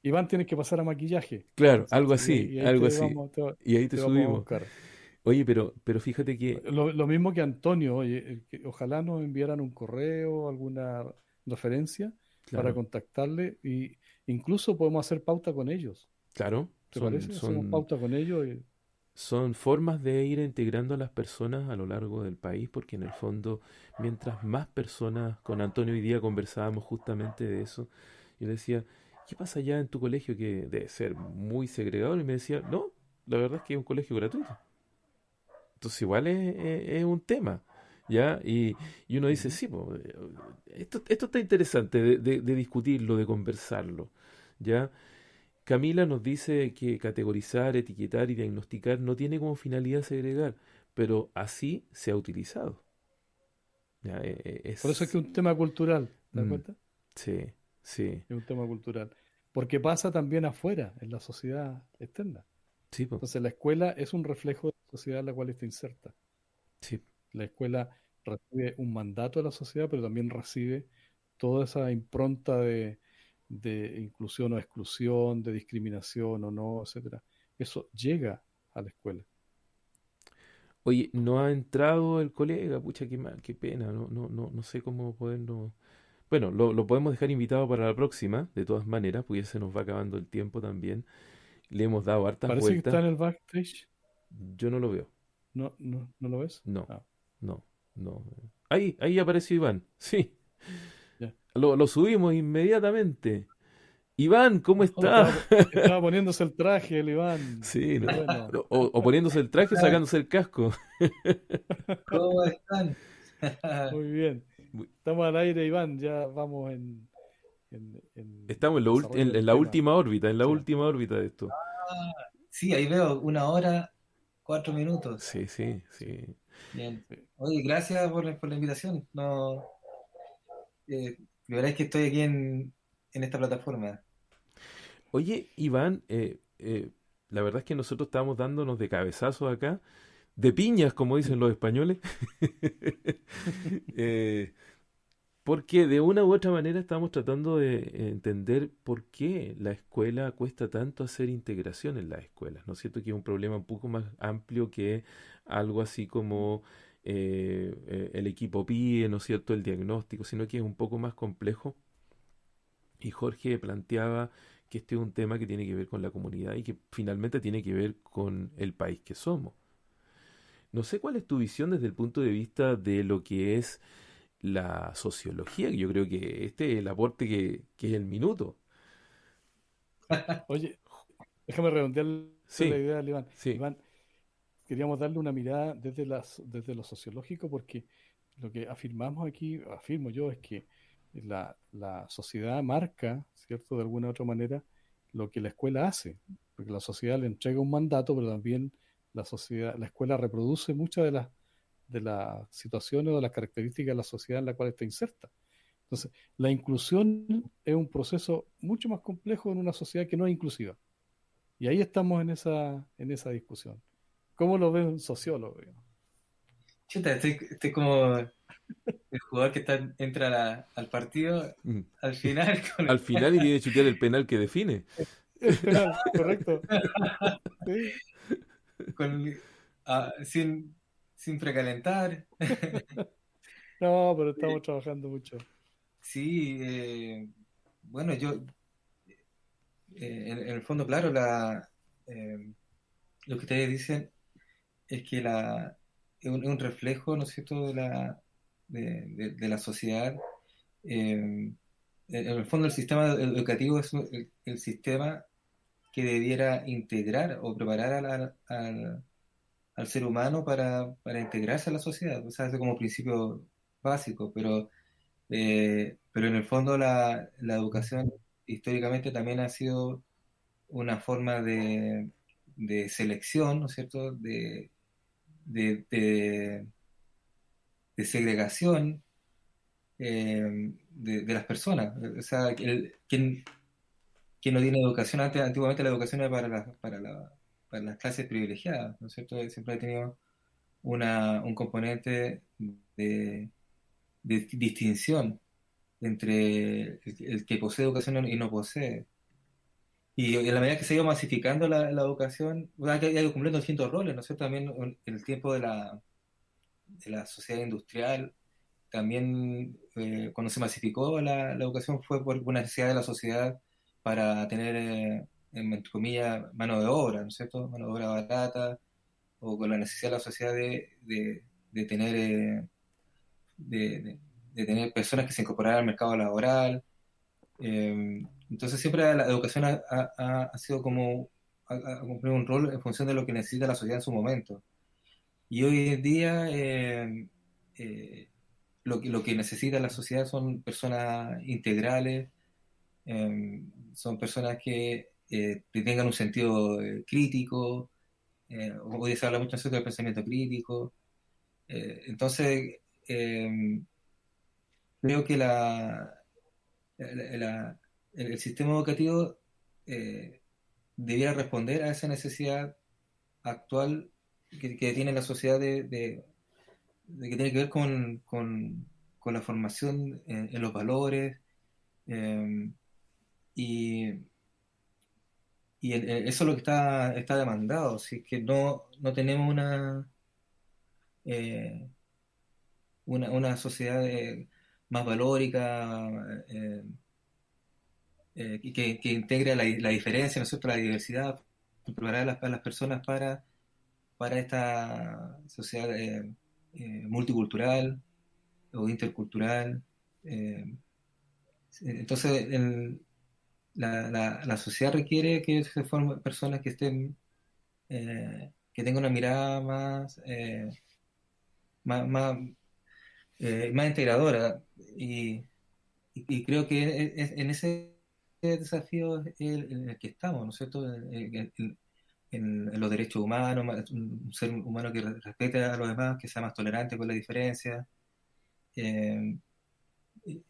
S3: Iván, tienes que pasar a maquillaje.
S2: Claro, algo
S3: Entonces,
S2: así,
S3: y ahí
S2: algo así. Y ahí te
S3: te vamos a
S2: subimos.
S3: buscar.
S2: Oye, pero fíjate que,
S3: Lo mismo que Antonio, oye, ojalá nos enviaran un correo, alguna referencia para
S2: claro,
S3: contactarle y incluso podemos hacer pauta con ellos.
S2: claro,
S3: ¿Te
S2: son,
S3: parece? Hacemos
S2: son,
S3: pauta con ellos y
S2: son formas de ir integrando a las personas a lo largo del país, porque en el fondo, mientras más personas, con Antonio hoy día conversábamos justamente de eso, yo le decía, ¿qué pasa allá en tu colegio que debe ser muy segregador? Y me decía, no, la verdad es que es un colegio gratuito. Entonces igual es un tema, ¿ya? Y uno dice,
S3: ujú,
S2: sí, po, esto está interesante de discutirlo, de conversarlo, ¿ya? Camila nos dice que categorizar, etiquetar y diagnosticar no tiene como finalidad segregar, pero así se ha utilizado. Ya,
S3: por eso es que
S2: es...
S3: es un tema cultural, ¿te das
S2: mm,
S3: cuenta?
S2: sí, sí,
S3: Es un tema cultural. Porque pasa también afuera, en la sociedad externa.
S2: sí, po,
S3: Entonces la escuela es un reflejo de la sociedad en la cual está inserta.
S2: sí.
S3: La escuela recibe un mandato de la sociedad, pero también recibe toda esa impronta de inclusión o exclusión, de discriminación o no, etcétera. Eso llega a la escuela.
S2: Oye, no ha entrado el colega, pucha, qué mal, qué pena, no sé cómo poderlo... Bueno, lo podemos dejar invitado para la próxima, de todas maneras, porque ya se nos va acabando el tiempo también. Le hemos dado hartas
S3: Parece que está
S2: vueltas.
S3: en el backstage.
S2: Yo no lo veo.
S3: ¿No lo ves?
S2: No,
S3: Ah,
S2: no, no. Ahí apareció Iván. Sí,
S3: ya.
S2: lo subimos inmediatamente. Iván, ¿cómo
S3: Oh,
S2: está?
S3: estaba poniéndose el traje, el Iván.
S2: Sí,
S3: Qué
S2: no.
S3: bueno.
S2: O poniéndose el traje o
S1: Hola,
S2: sacándose el casco.
S1: ¿cómo están?
S3: Muy bien. Estamos al aire, Iván. Ya vamos
S2: Estamos
S3: en desarrollo
S2: en
S3: del
S2: la
S3: tema.
S2: última órbita, en la
S3: Sí.
S2: última órbita de esto.
S1: Sí, ahí veo, 1 hora, 4 minutos.
S2: Sí, sí,
S3: Sí,
S2: sí.
S1: Bien.
S3: sí.
S1: Oye, gracias por la invitación. No, la verdad es que estoy aquí en esta plataforma.
S2: Oye, Iván, la verdad es que nosotros estábamos dándonos de cabezazos acá, de piñas, como dicen los españoles. Eh, Porque de una u otra manera estamos tratando de entender por qué la escuela cuesta tanto hacer integración en las escuelas, ¿no es cierto? Que es un problema un poco más amplio que algo así como el equipo PIE, ¿no es cierto? El diagnóstico, sino que es un poco más complejo. Y Jorge planteaba que este es un tema que tiene que ver con la comunidad y que finalmente tiene que ver con el país que somos. No sé cuál es tu visión desde el punto de vista de lo que es la sociología, que yo creo que este es el aporte que es el minuto.
S3: Oye, déjame redondear la
S2: Sí,
S3: idea, Iván.
S2: sí.
S3: Iván, queríamos darle una mirada desde lo sociológico porque lo que afirmamos aquí, afirmo yo, es que la sociedad marca, ¿cierto? De alguna u otra manera, lo que la escuela hace, porque la sociedad le entrega un mandato, pero también la escuela reproduce muchas de las situaciones o de las características de la sociedad en la cual está inserta. Entonces, la inclusión es un proceso mucho más complejo en una sociedad que no es inclusiva. Y ahí estamos en esa discusión. ¿Cómo lo ve un sociólogo, digamos?
S1: Chuta, estoy como el jugador que entra al partido
S2: Mm.
S1: al final
S2: Al final y tiene que chutear el penal que define.
S3: El penal, correcto. Sí.
S1: con, sin precalentar.
S3: No, pero estamos trabajando mucho.
S1: Sí, bueno, en el fondo, claro, lo que ustedes dicen es que es un reflejo, ¿no es cierto?, de la sociedad. En el fondo, el sistema educativo es el sistema que debiera integrar o preparar al ser humano para integrarse a la sociedad, o sea, es como principio básico, pero en el fondo la educación históricamente también ha sido una forma de selección, ¿no es cierto?, de, de- de segregación de las personas. O sea, quien no tiene educación, antiguamente la educación era para las clases privilegiadas, ¿no es cierto? Siempre ha tenido un componente de, de distinción entre el que posee educación y no posee. Y en la medida que se ha ido masificando la educación, ha ido cumpliendo distintos roles, ¿no es cierto? También en el tiempo de la sociedad industrial, también cuando se masificó la educación fue por una necesidad de la sociedad para tener, entre comillas, mano de obra, ¿no es cierto? Mano de obra barata, o con la necesidad de la sociedad de tener, de tener personas que se incorporaran al mercado laboral. Entonces siempre la educación ha sido como, ha cumplido un rol en función de lo que necesita la sociedad en su momento. Y hoy en día lo que necesita la sociedad son personas integrales, son personas que tengan un sentido crítico, hoy se habla mucho acerca del pensamiento crítico. Entonces, creo que la- la- el sistema educativo eh, debiera responder a esa necesidad actual que tiene la sociedad de que tiene que ver con la formación en los valores, eh, y, eso es lo que está demandado. Si es que no tenemos eh, una sociedad más valórica, que integre la diferencia, ¿no es cierto?, la diversidad, preparar a las personas para esta sociedad multicultural o intercultural. eh, entonces, la sociedad requiere que se formen personas que que tengan una mirada más integradora. Y creo que en ese desafío es en el que estamos, ¿no es cierto? En los derechos humanos, un ser humano que respete a los demás, que sea más tolerante con la diferencia. eh,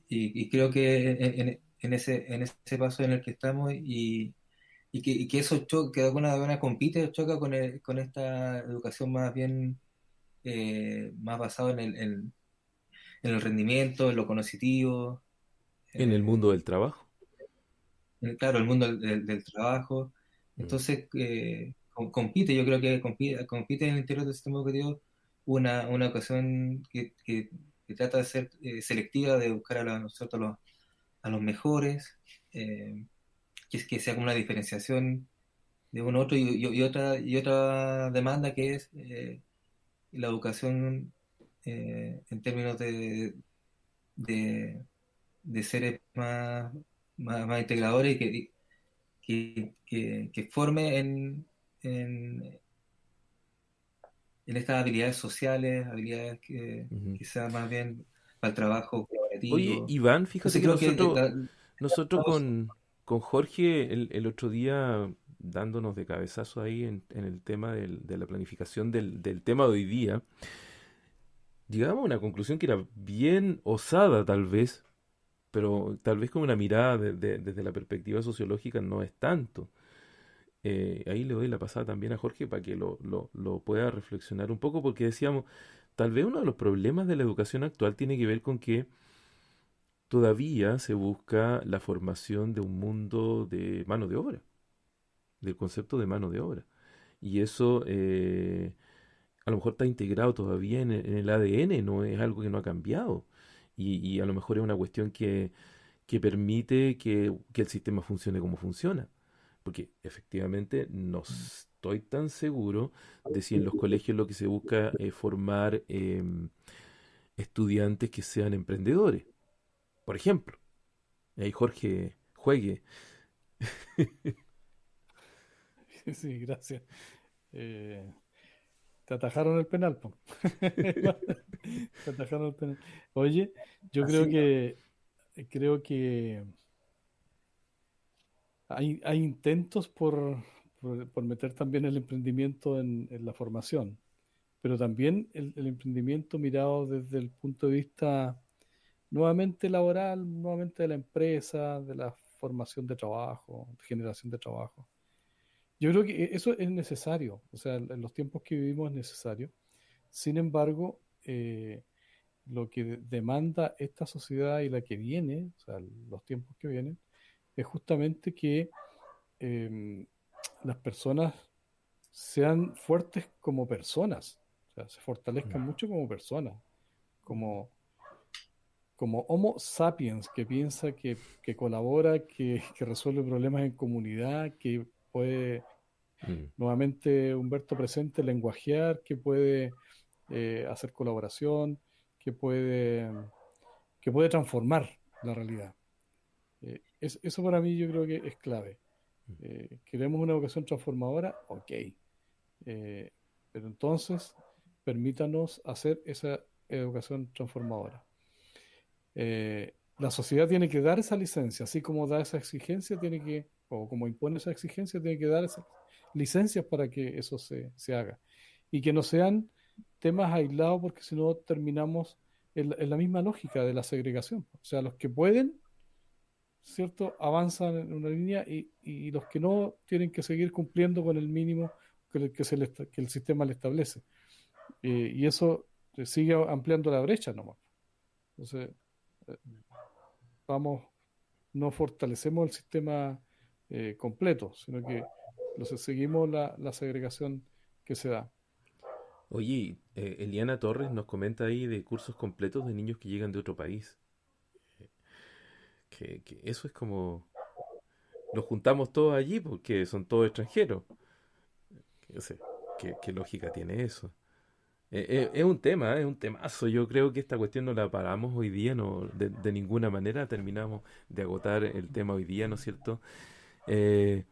S1: y creo que en ese paso en el que estamos, y que eso que de alguna manera compite o choca con esta educación más bien más basada en el rendimiento, en lo cognitivo,
S2: En el mundo del trabajo.
S1: claro, el mundo del trabajo.
S2: Mm.
S1: Entonces, compite, yo creo que compite en el interior del sistema educativo una educación que trata de ser selectiva, de buscar nosotros a los mejores, eh, que sea como una diferenciación de uno a otro y otra demanda que es la educación en términos de, de seres más integradores y que forme en, en estas habilidades sociales, habilidades
S2: Ujú.
S1: que sean más bien para el trabajo
S2: Oye,
S1: colaborativo.
S2: Iván, fíjate
S1: Entonces
S2: que
S1: creo que
S2: nosotros con Jorge el otro día, dándonos de cabezazo ahí en el tema de la planificación del tema de hoy día, llegamos a una conclusión que era bien osada tal vez, pero tal vez con una mirada desde la perspectiva sociológica no es tanto. Ahí le doy la pasada también a Jorge para que lo pueda reflexionar un poco, porque decíamos, tal vez uno de los problemas de la educación actual tiene que ver con que todavía se busca la formación de un mundo de mano de obra, del concepto de mano de obra. Y eso a lo mejor está integrado todavía en el ADN, no es algo que no ha cambiado. Y a lo mejor es una cuestión que permite que el sistema funcione como funciona. Porque efectivamente no estoy tan seguro de si en los colegios lo que se busca es formar estudiantes que sean emprendedores. Por ejemplo, ahí Jorge juegue.
S3: Sí, gracias. Eh, Te atajaron el penal, po. Te atajaron el penal. Oye, yo
S1: así,
S3: creo que hay intentos por meter también el emprendimiento en la formación, pero también el emprendimiento mirado desde el punto de vista nuevamente laboral, nuevamente de la empresa, de la formación de trabajo, de generación de trabajo. Yo creo que eso es necesario, o sea, en los tiempos que vivimos es necesario. Sin embargo, lo que demanda esta sociedad y la que viene, o sea, los tiempos que vienen, es justamente que em, las personas sean fuertes como personas, o sea, se fortalezcan mucho como personas, como, como Homo sapiens, que piensa, que colabora, que resuelve problemas en comunidad, que puede,
S2: Mm,
S3: nuevamente Humberto presente, lenguajear, que puede hacer colaboración, que puede, que puede transformar la realidad. Eso para mí yo creo que es clave.
S2: mm.
S3: ¿Queremos una educación transformadora? Ok. Pero entonces, permítanos hacer esa educación transformadora. La sociedad tiene que dar esa licencia, así como da esa exigencia, tiene que, o como impone esa exigencia, tiene que dar esas licencias para que eso se haga. Y que no sean temas aislados, porque si no terminamos en la misma lógica de la segregación. O sea, los que pueden, ¿cierto? Avanzan en una línea y los que no tienen que seguir cumpliendo con el mínimo que el sistema le establece. Y eso sigue ampliando la brecha nomás. Entonces, eh, vamos, no fortalecemos el sistema completo, sino que seguimos la segregación que se da.
S2: Oye, Eliana Torres nos comenta ahí de cursos completos de niños que llegan de otro país. Que eso es como... Los juntamos todos allí porque son todos extranjeros. No sé, ¿qué lógica tiene eso? Es un tema, es un temazo. Yo creo que esta cuestión no la paramos hoy día, no, de ninguna manera terminamos de agotar el tema hoy día, ¿no es cierto? Eh,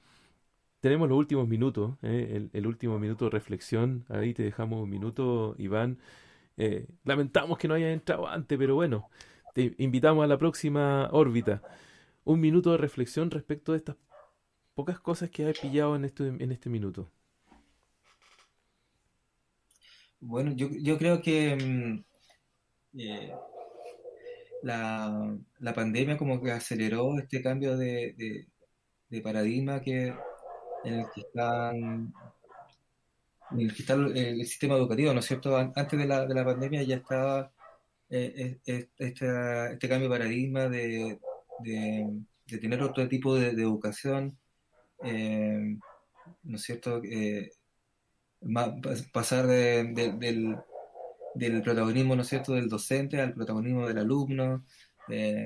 S2: tenemos los últimos minutos, el último minuto de reflexión. Ahí te dejamos un minuto, Iván. Lamentamos que no hayas entrado antes, pero bueno, te invitamos a la próxima órbita. Un minuto de reflexión respecto de estas pocas cosas que has pillado en este minuto.
S1: bueno, yo creo que eh, la pandemia como que aceleró este cambio de paradigma en el que en el que está el sistema educativo, ¿no es cierto? Antes de la pandemia ya estaba este cambio de paradigma de tener otro tipo de educación, ¿no es cierto? Pasar del protagonismo, ¿no es cierto?, del docente al protagonismo del alumno,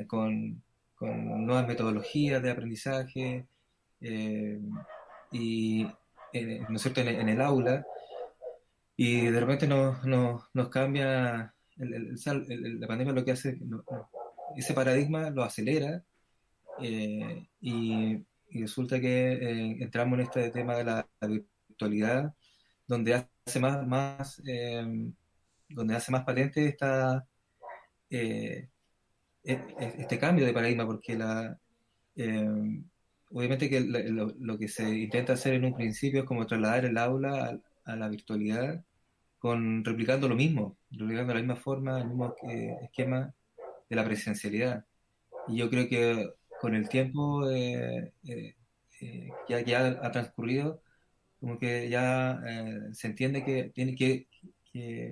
S1: con nuevas metodologías de aprendizaje, eh, y, ¿no es cierto?, en el aula, y de repente nos cambia, la pandemia lo que hace, ese paradigma lo acelera, y resulta que entramos en este tema de la virtualidad, donde hace donde hace más patente eh, este cambio de paradigma, porque eh, obviamente que lo que se intenta hacer en un principio es como trasladar el aula a la virtualidad, replicando lo mismo, replicando la misma forma, el mismo esquema de la presencialidad. Y yo creo que con el tiempo ya ha transcurrido, como que ya se entiende que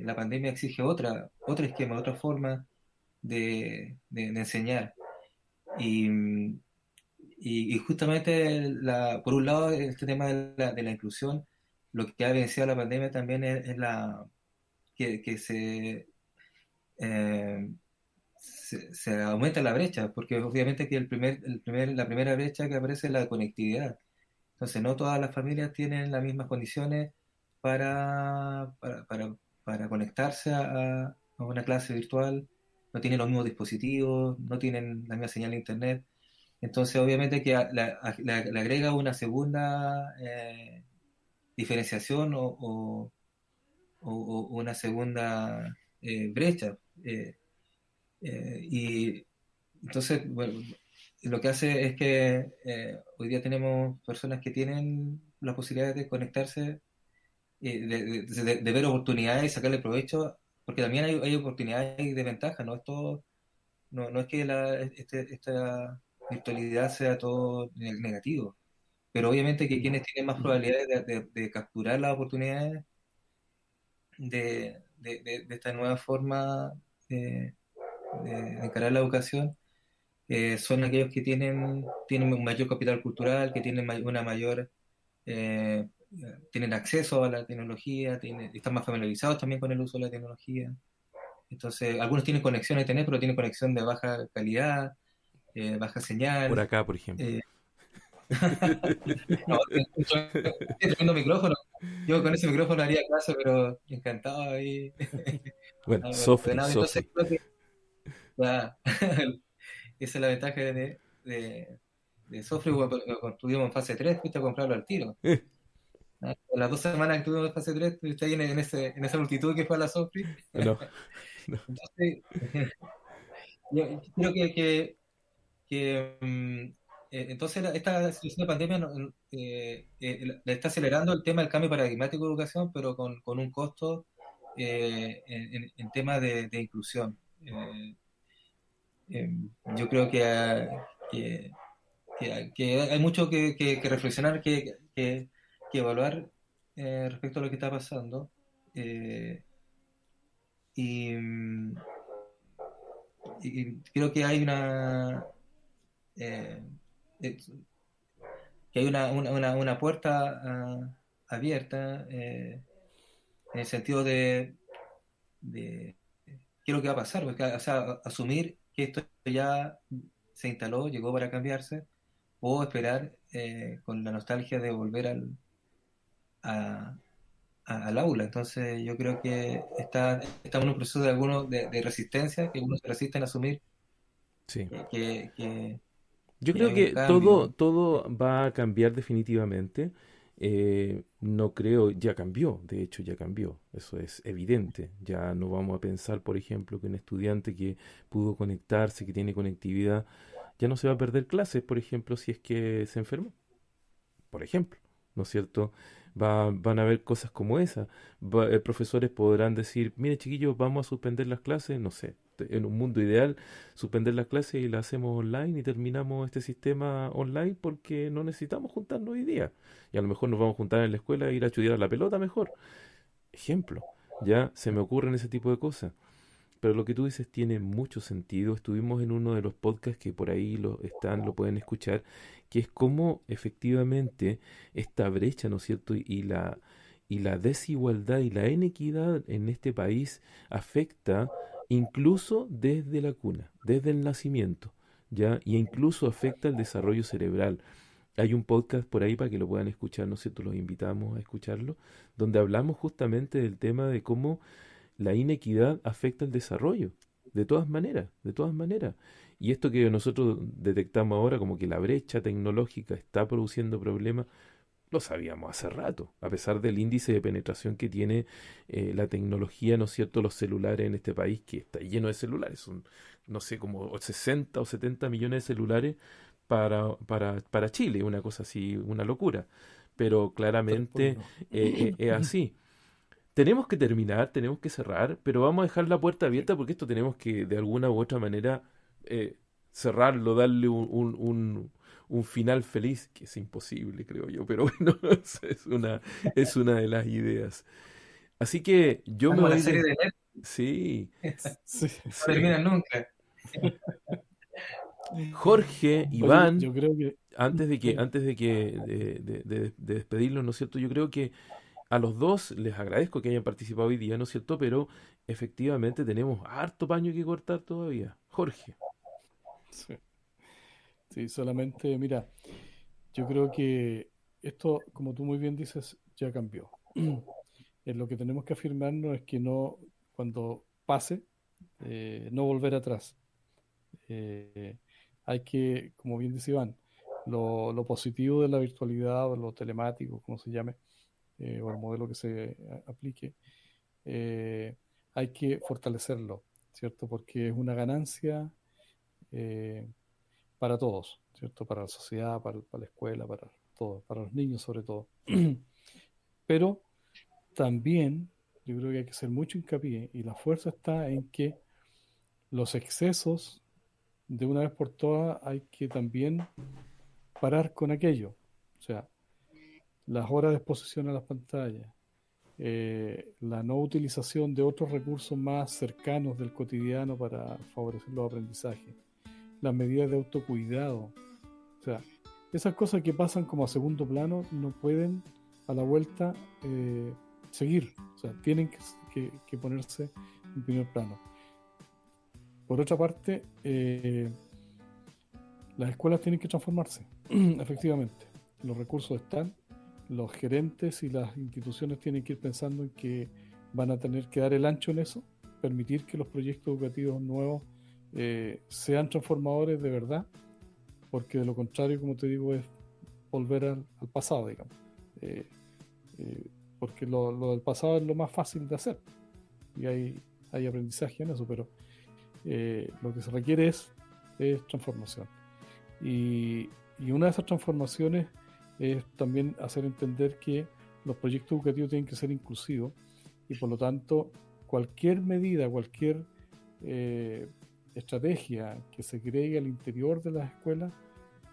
S1: la pandemia exige otro esquema, otra forma de enseñar. Y, y justamente, por un lado, este tema de la inclusión, lo que ha evidenciado la pandemia también es que eh, se aumenta la brecha, porque obviamente que la primera brecha que aparece es la conectividad. Entonces, no todas las familias tienen las mismas condiciones para, para, para, para conectarse a una clase virtual, no tienen los mismos dispositivos, no tienen la misma señal de internet. Entonces, obviamente que le agrega una segunda diferenciación o una segunda brecha. Y entonces, bueno, lo que hace es que hoy día tenemos personas que tienen la posibilidad de conectarse, de ver oportunidades y sacarle provecho, porque también hay oportunidades y desventajas, ¿no? No es que esta virtualidad sea todo negativo, pero obviamente que quienes tienen más probabilidades de capturar las oportunidades de esta nueva forma de, de encarar la educación, son aquellos que tienen un mayor capital cultural, que tienen una mayor, eh, tienen acceso a la tecnología, están más familiarizados también con el uso de la tecnología. Entonces, algunos tienen conexión a internet, pero tienen conexión de baja calidad, baja
S2: Por
S1: señal.
S2: acá, por ejemplo.
S1: eh, no, tremendo micrófono. Yo con ese micrófono haría clase, pero encantado ahí.
S2: Bueno, Sofri,
S1: Ordenado. Entonces,
S2: Sofri.
S1: creo que la- esa es la ventaja de Sofre. Cuando estuvimos en fase 3 fuiste a comprarlo al tiro. ¿Ah? Las 2 semanas que estuvimos en fase 3 estuviste ahí en esa multitud que fue a la Sofre.
S2: No, no.
S1: Entonces, yo creo entonces esta situación de pandemia le está acelerando el tema del cambio paradigmático de educación, pero con un costo en tema de inclusión. Eh, yo creo que, que hay mucho que reflexionar, que evaluar respecto a lo que está pasando. Eh, y, y creo que hay eh, eh, una puerta abierta, en el sentido de qué es lo que va a pasar, porque, o sea, asumir que esto ya se instaló, llegó para cambiarse, o esperar con la nostalgia de volver a- al aula. Entonces, yo creo que estamos en un proceso de resistencia, que algunos se resisten a asumir
S2: Sí.
S1: que, que-
S2: Yo
S1: que
S2: creo
S1: hay un
S2: que todo,
S1: cambio.
S2: todo va a cambiar definitivamente. No creo, ya cambió, de hecho ya cambió, eso es evidente. Ya no vamos a pensar, por ejemplo, que un estudiante que pudo conectarse, que tiene conectividad, ya no se va a perder clases, por ejemplo, si es que se enfermó, por ejemplo, ¿no es cierto? Van a haber cosas como esa. Profesores podrán decir, mire chiquillos, vamos a suspender las clases, no sé, en un mundo ideal, suspender las clases y las hacemos online y terminamos este sistema online porque no necesitamos juntarnos hoy día. Y a lo mejor nos vamos a juntar en la escuela e ir a estudiar a la pelota mejor. Ejemplo, ya se me ocurren ese tipo de cosas. pero lo que tú dices tiene mucho sentido. Estuvimos en uno de los podcasts que por ahí lo pueden escuchar, que es cómo efectivamente esta brecha, ¿no es cierto? Y la desigualdad y la inequidad en este país afecta incluso desde la cuna, desde el nacimiento, ¿ya? Y incluso afecta el desarrollo cerebral. Hay un podcast por ahí para que lo puedan escuchar, ¿no es cierto? Los invitamos a escucharlo, donde hablamos justamente del tema de cómo la inequidad afecta el desarrollo, de todas maneras, de todas maneras. Y esto que nosotros detectamos ahora como que la brecha tecnológica está produciendo problemas, lo sabíamos hace rato, a pesar del índice de penetración que tiene la tecnología, ¿no es cierto?, los celulares en este país, que está lleno de celulares, son, no sé, como 60 o 70 millones de celulares para Chile, una cosa así, una locura. Pero claramente es así. Tenemos que terminar, tenemos que cerrar, pero vamos a dejar la puerta abierta porque esto tenemos que de alguna u otra manera cerrarlo, darle un final feliz, que es imposible, creo yo, pero bueno, es una de las ideas. Así que yo
S1: Como
S2: me
S1: la
S2: voy
S1: serie
S2: de...
S1: de Netflix,
S2: Sí,
S3: Sí.
S1: no
S2: sí.
S1: termina nunca.
S2: Jorge,
S3: Oye,
S2: Iván,
S3: yo creo que
S2: antes de despedirlos, ¿no es cierto? Yo creo que a los dos les agradezco que hayan participado hoy día, ¿no es cierto? Pero efectivamente tenemos harto paño que cortar todavía. Jorge.
S3: sí, sí, solamente, mira, yo creo que esto, como tú muy bien dices, ya cambió. Lo que tenemos que afirmarnos es que no, cuando pase, no volver atrás. Eh, Hay que, como bien dice Iván, lo positivo de la virtualidad o lo telemático, como se llame, o el modelo que se aplique, eh, hay que fortalecerlo, ¿cierto? Porque es una ganancia eh, para todos, ¿cierto? Para la sociedad, para la escuela, para todos, para los niños sobre todo. Pero también yo creo que hay que hacer mucho hincapié y la fuerza está en que los excesos, de una vez por todas, hay que también parar con aquello. O sea, las horas de exposición a las pantallas, la no utilización de otros recursos más cercanos del cotidiano para favorecer los aprendizajes, las medidas de autocuidado. O sea, esas cosas que pasan como a segundo plano no pueden a la vuelta seguir. O sea, tienen que ponerse en primer plano. Por otra parte, las escuelas tienen que transformarse, efectivamente. Los recursos están, los gerentes y las instituciones tienen que ir pensando en que van a tener que dar el ancho en eso, permitir que los proyectos educativos nuevos sean transformadores de verdad, porque de lo contrario, como te digo, es volver al pasado, digamos. Eh, Porque lo del pasado es lo más fácil de hacer y hay aprendizaje en eso, pero lo que se requiere es transformación. Y una de esas transformaciones es también hacer entender que los proyectos educativos tienen que ser inclusivos y por lo tanto cualquier medida, cualquier estrategia que se cree al interior de las escuelas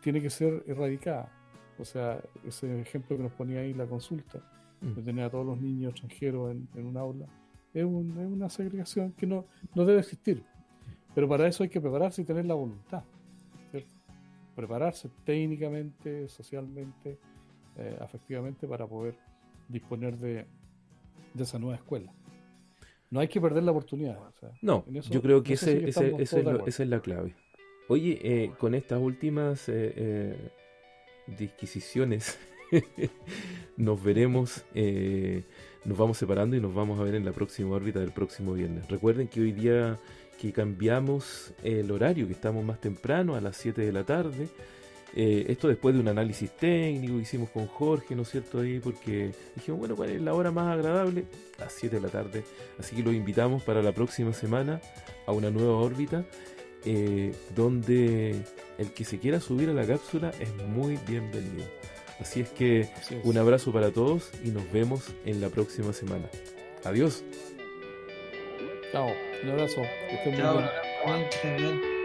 S3: tiene que ser erradicada. O sea, ese ejemplo que nos ponía ahí la consulta, de tener a todos los niños extranjeros en un aula, es una segregación que no debe existir. Pero para eso hay que prepararse y tener la voluntad, ¿cierto? Prepararse técnicamente, socialmente, afectivamente para poder disponer de esa nueva escuela. No hay que perder la oportunidad. O sea,
S2: No,
S3: eso,
S2: yo creo que
S3: sí que
S2: esa es la clave. Oye, con estas últimas disquisiciones nos veremos, nos vamos separando y nos vamos a ver en la próxima órbita del próximo viernes. Recuerden que hoy día que cambiamos el horario, que estamos más temprano, a las 7 de la tarde. Esto después de un análisis técnico que hicimos con Jorge, ¿no es cierto? Ahí porque dijimos, bueno, ¿cuál es la hora más agradable? A las 7 de la tarde. Así que los invitamos para la próxima semana a una nueva órbita, donde el que se quiera subir a la cápsula es muy bienvenido. Así es que un abrazo para todos y nos vemos en la próxima semana. Adiós.
S3: Chao, un abrazo. Que estén muy
S1: Chao,
S3: bien.
S1: que estén bien.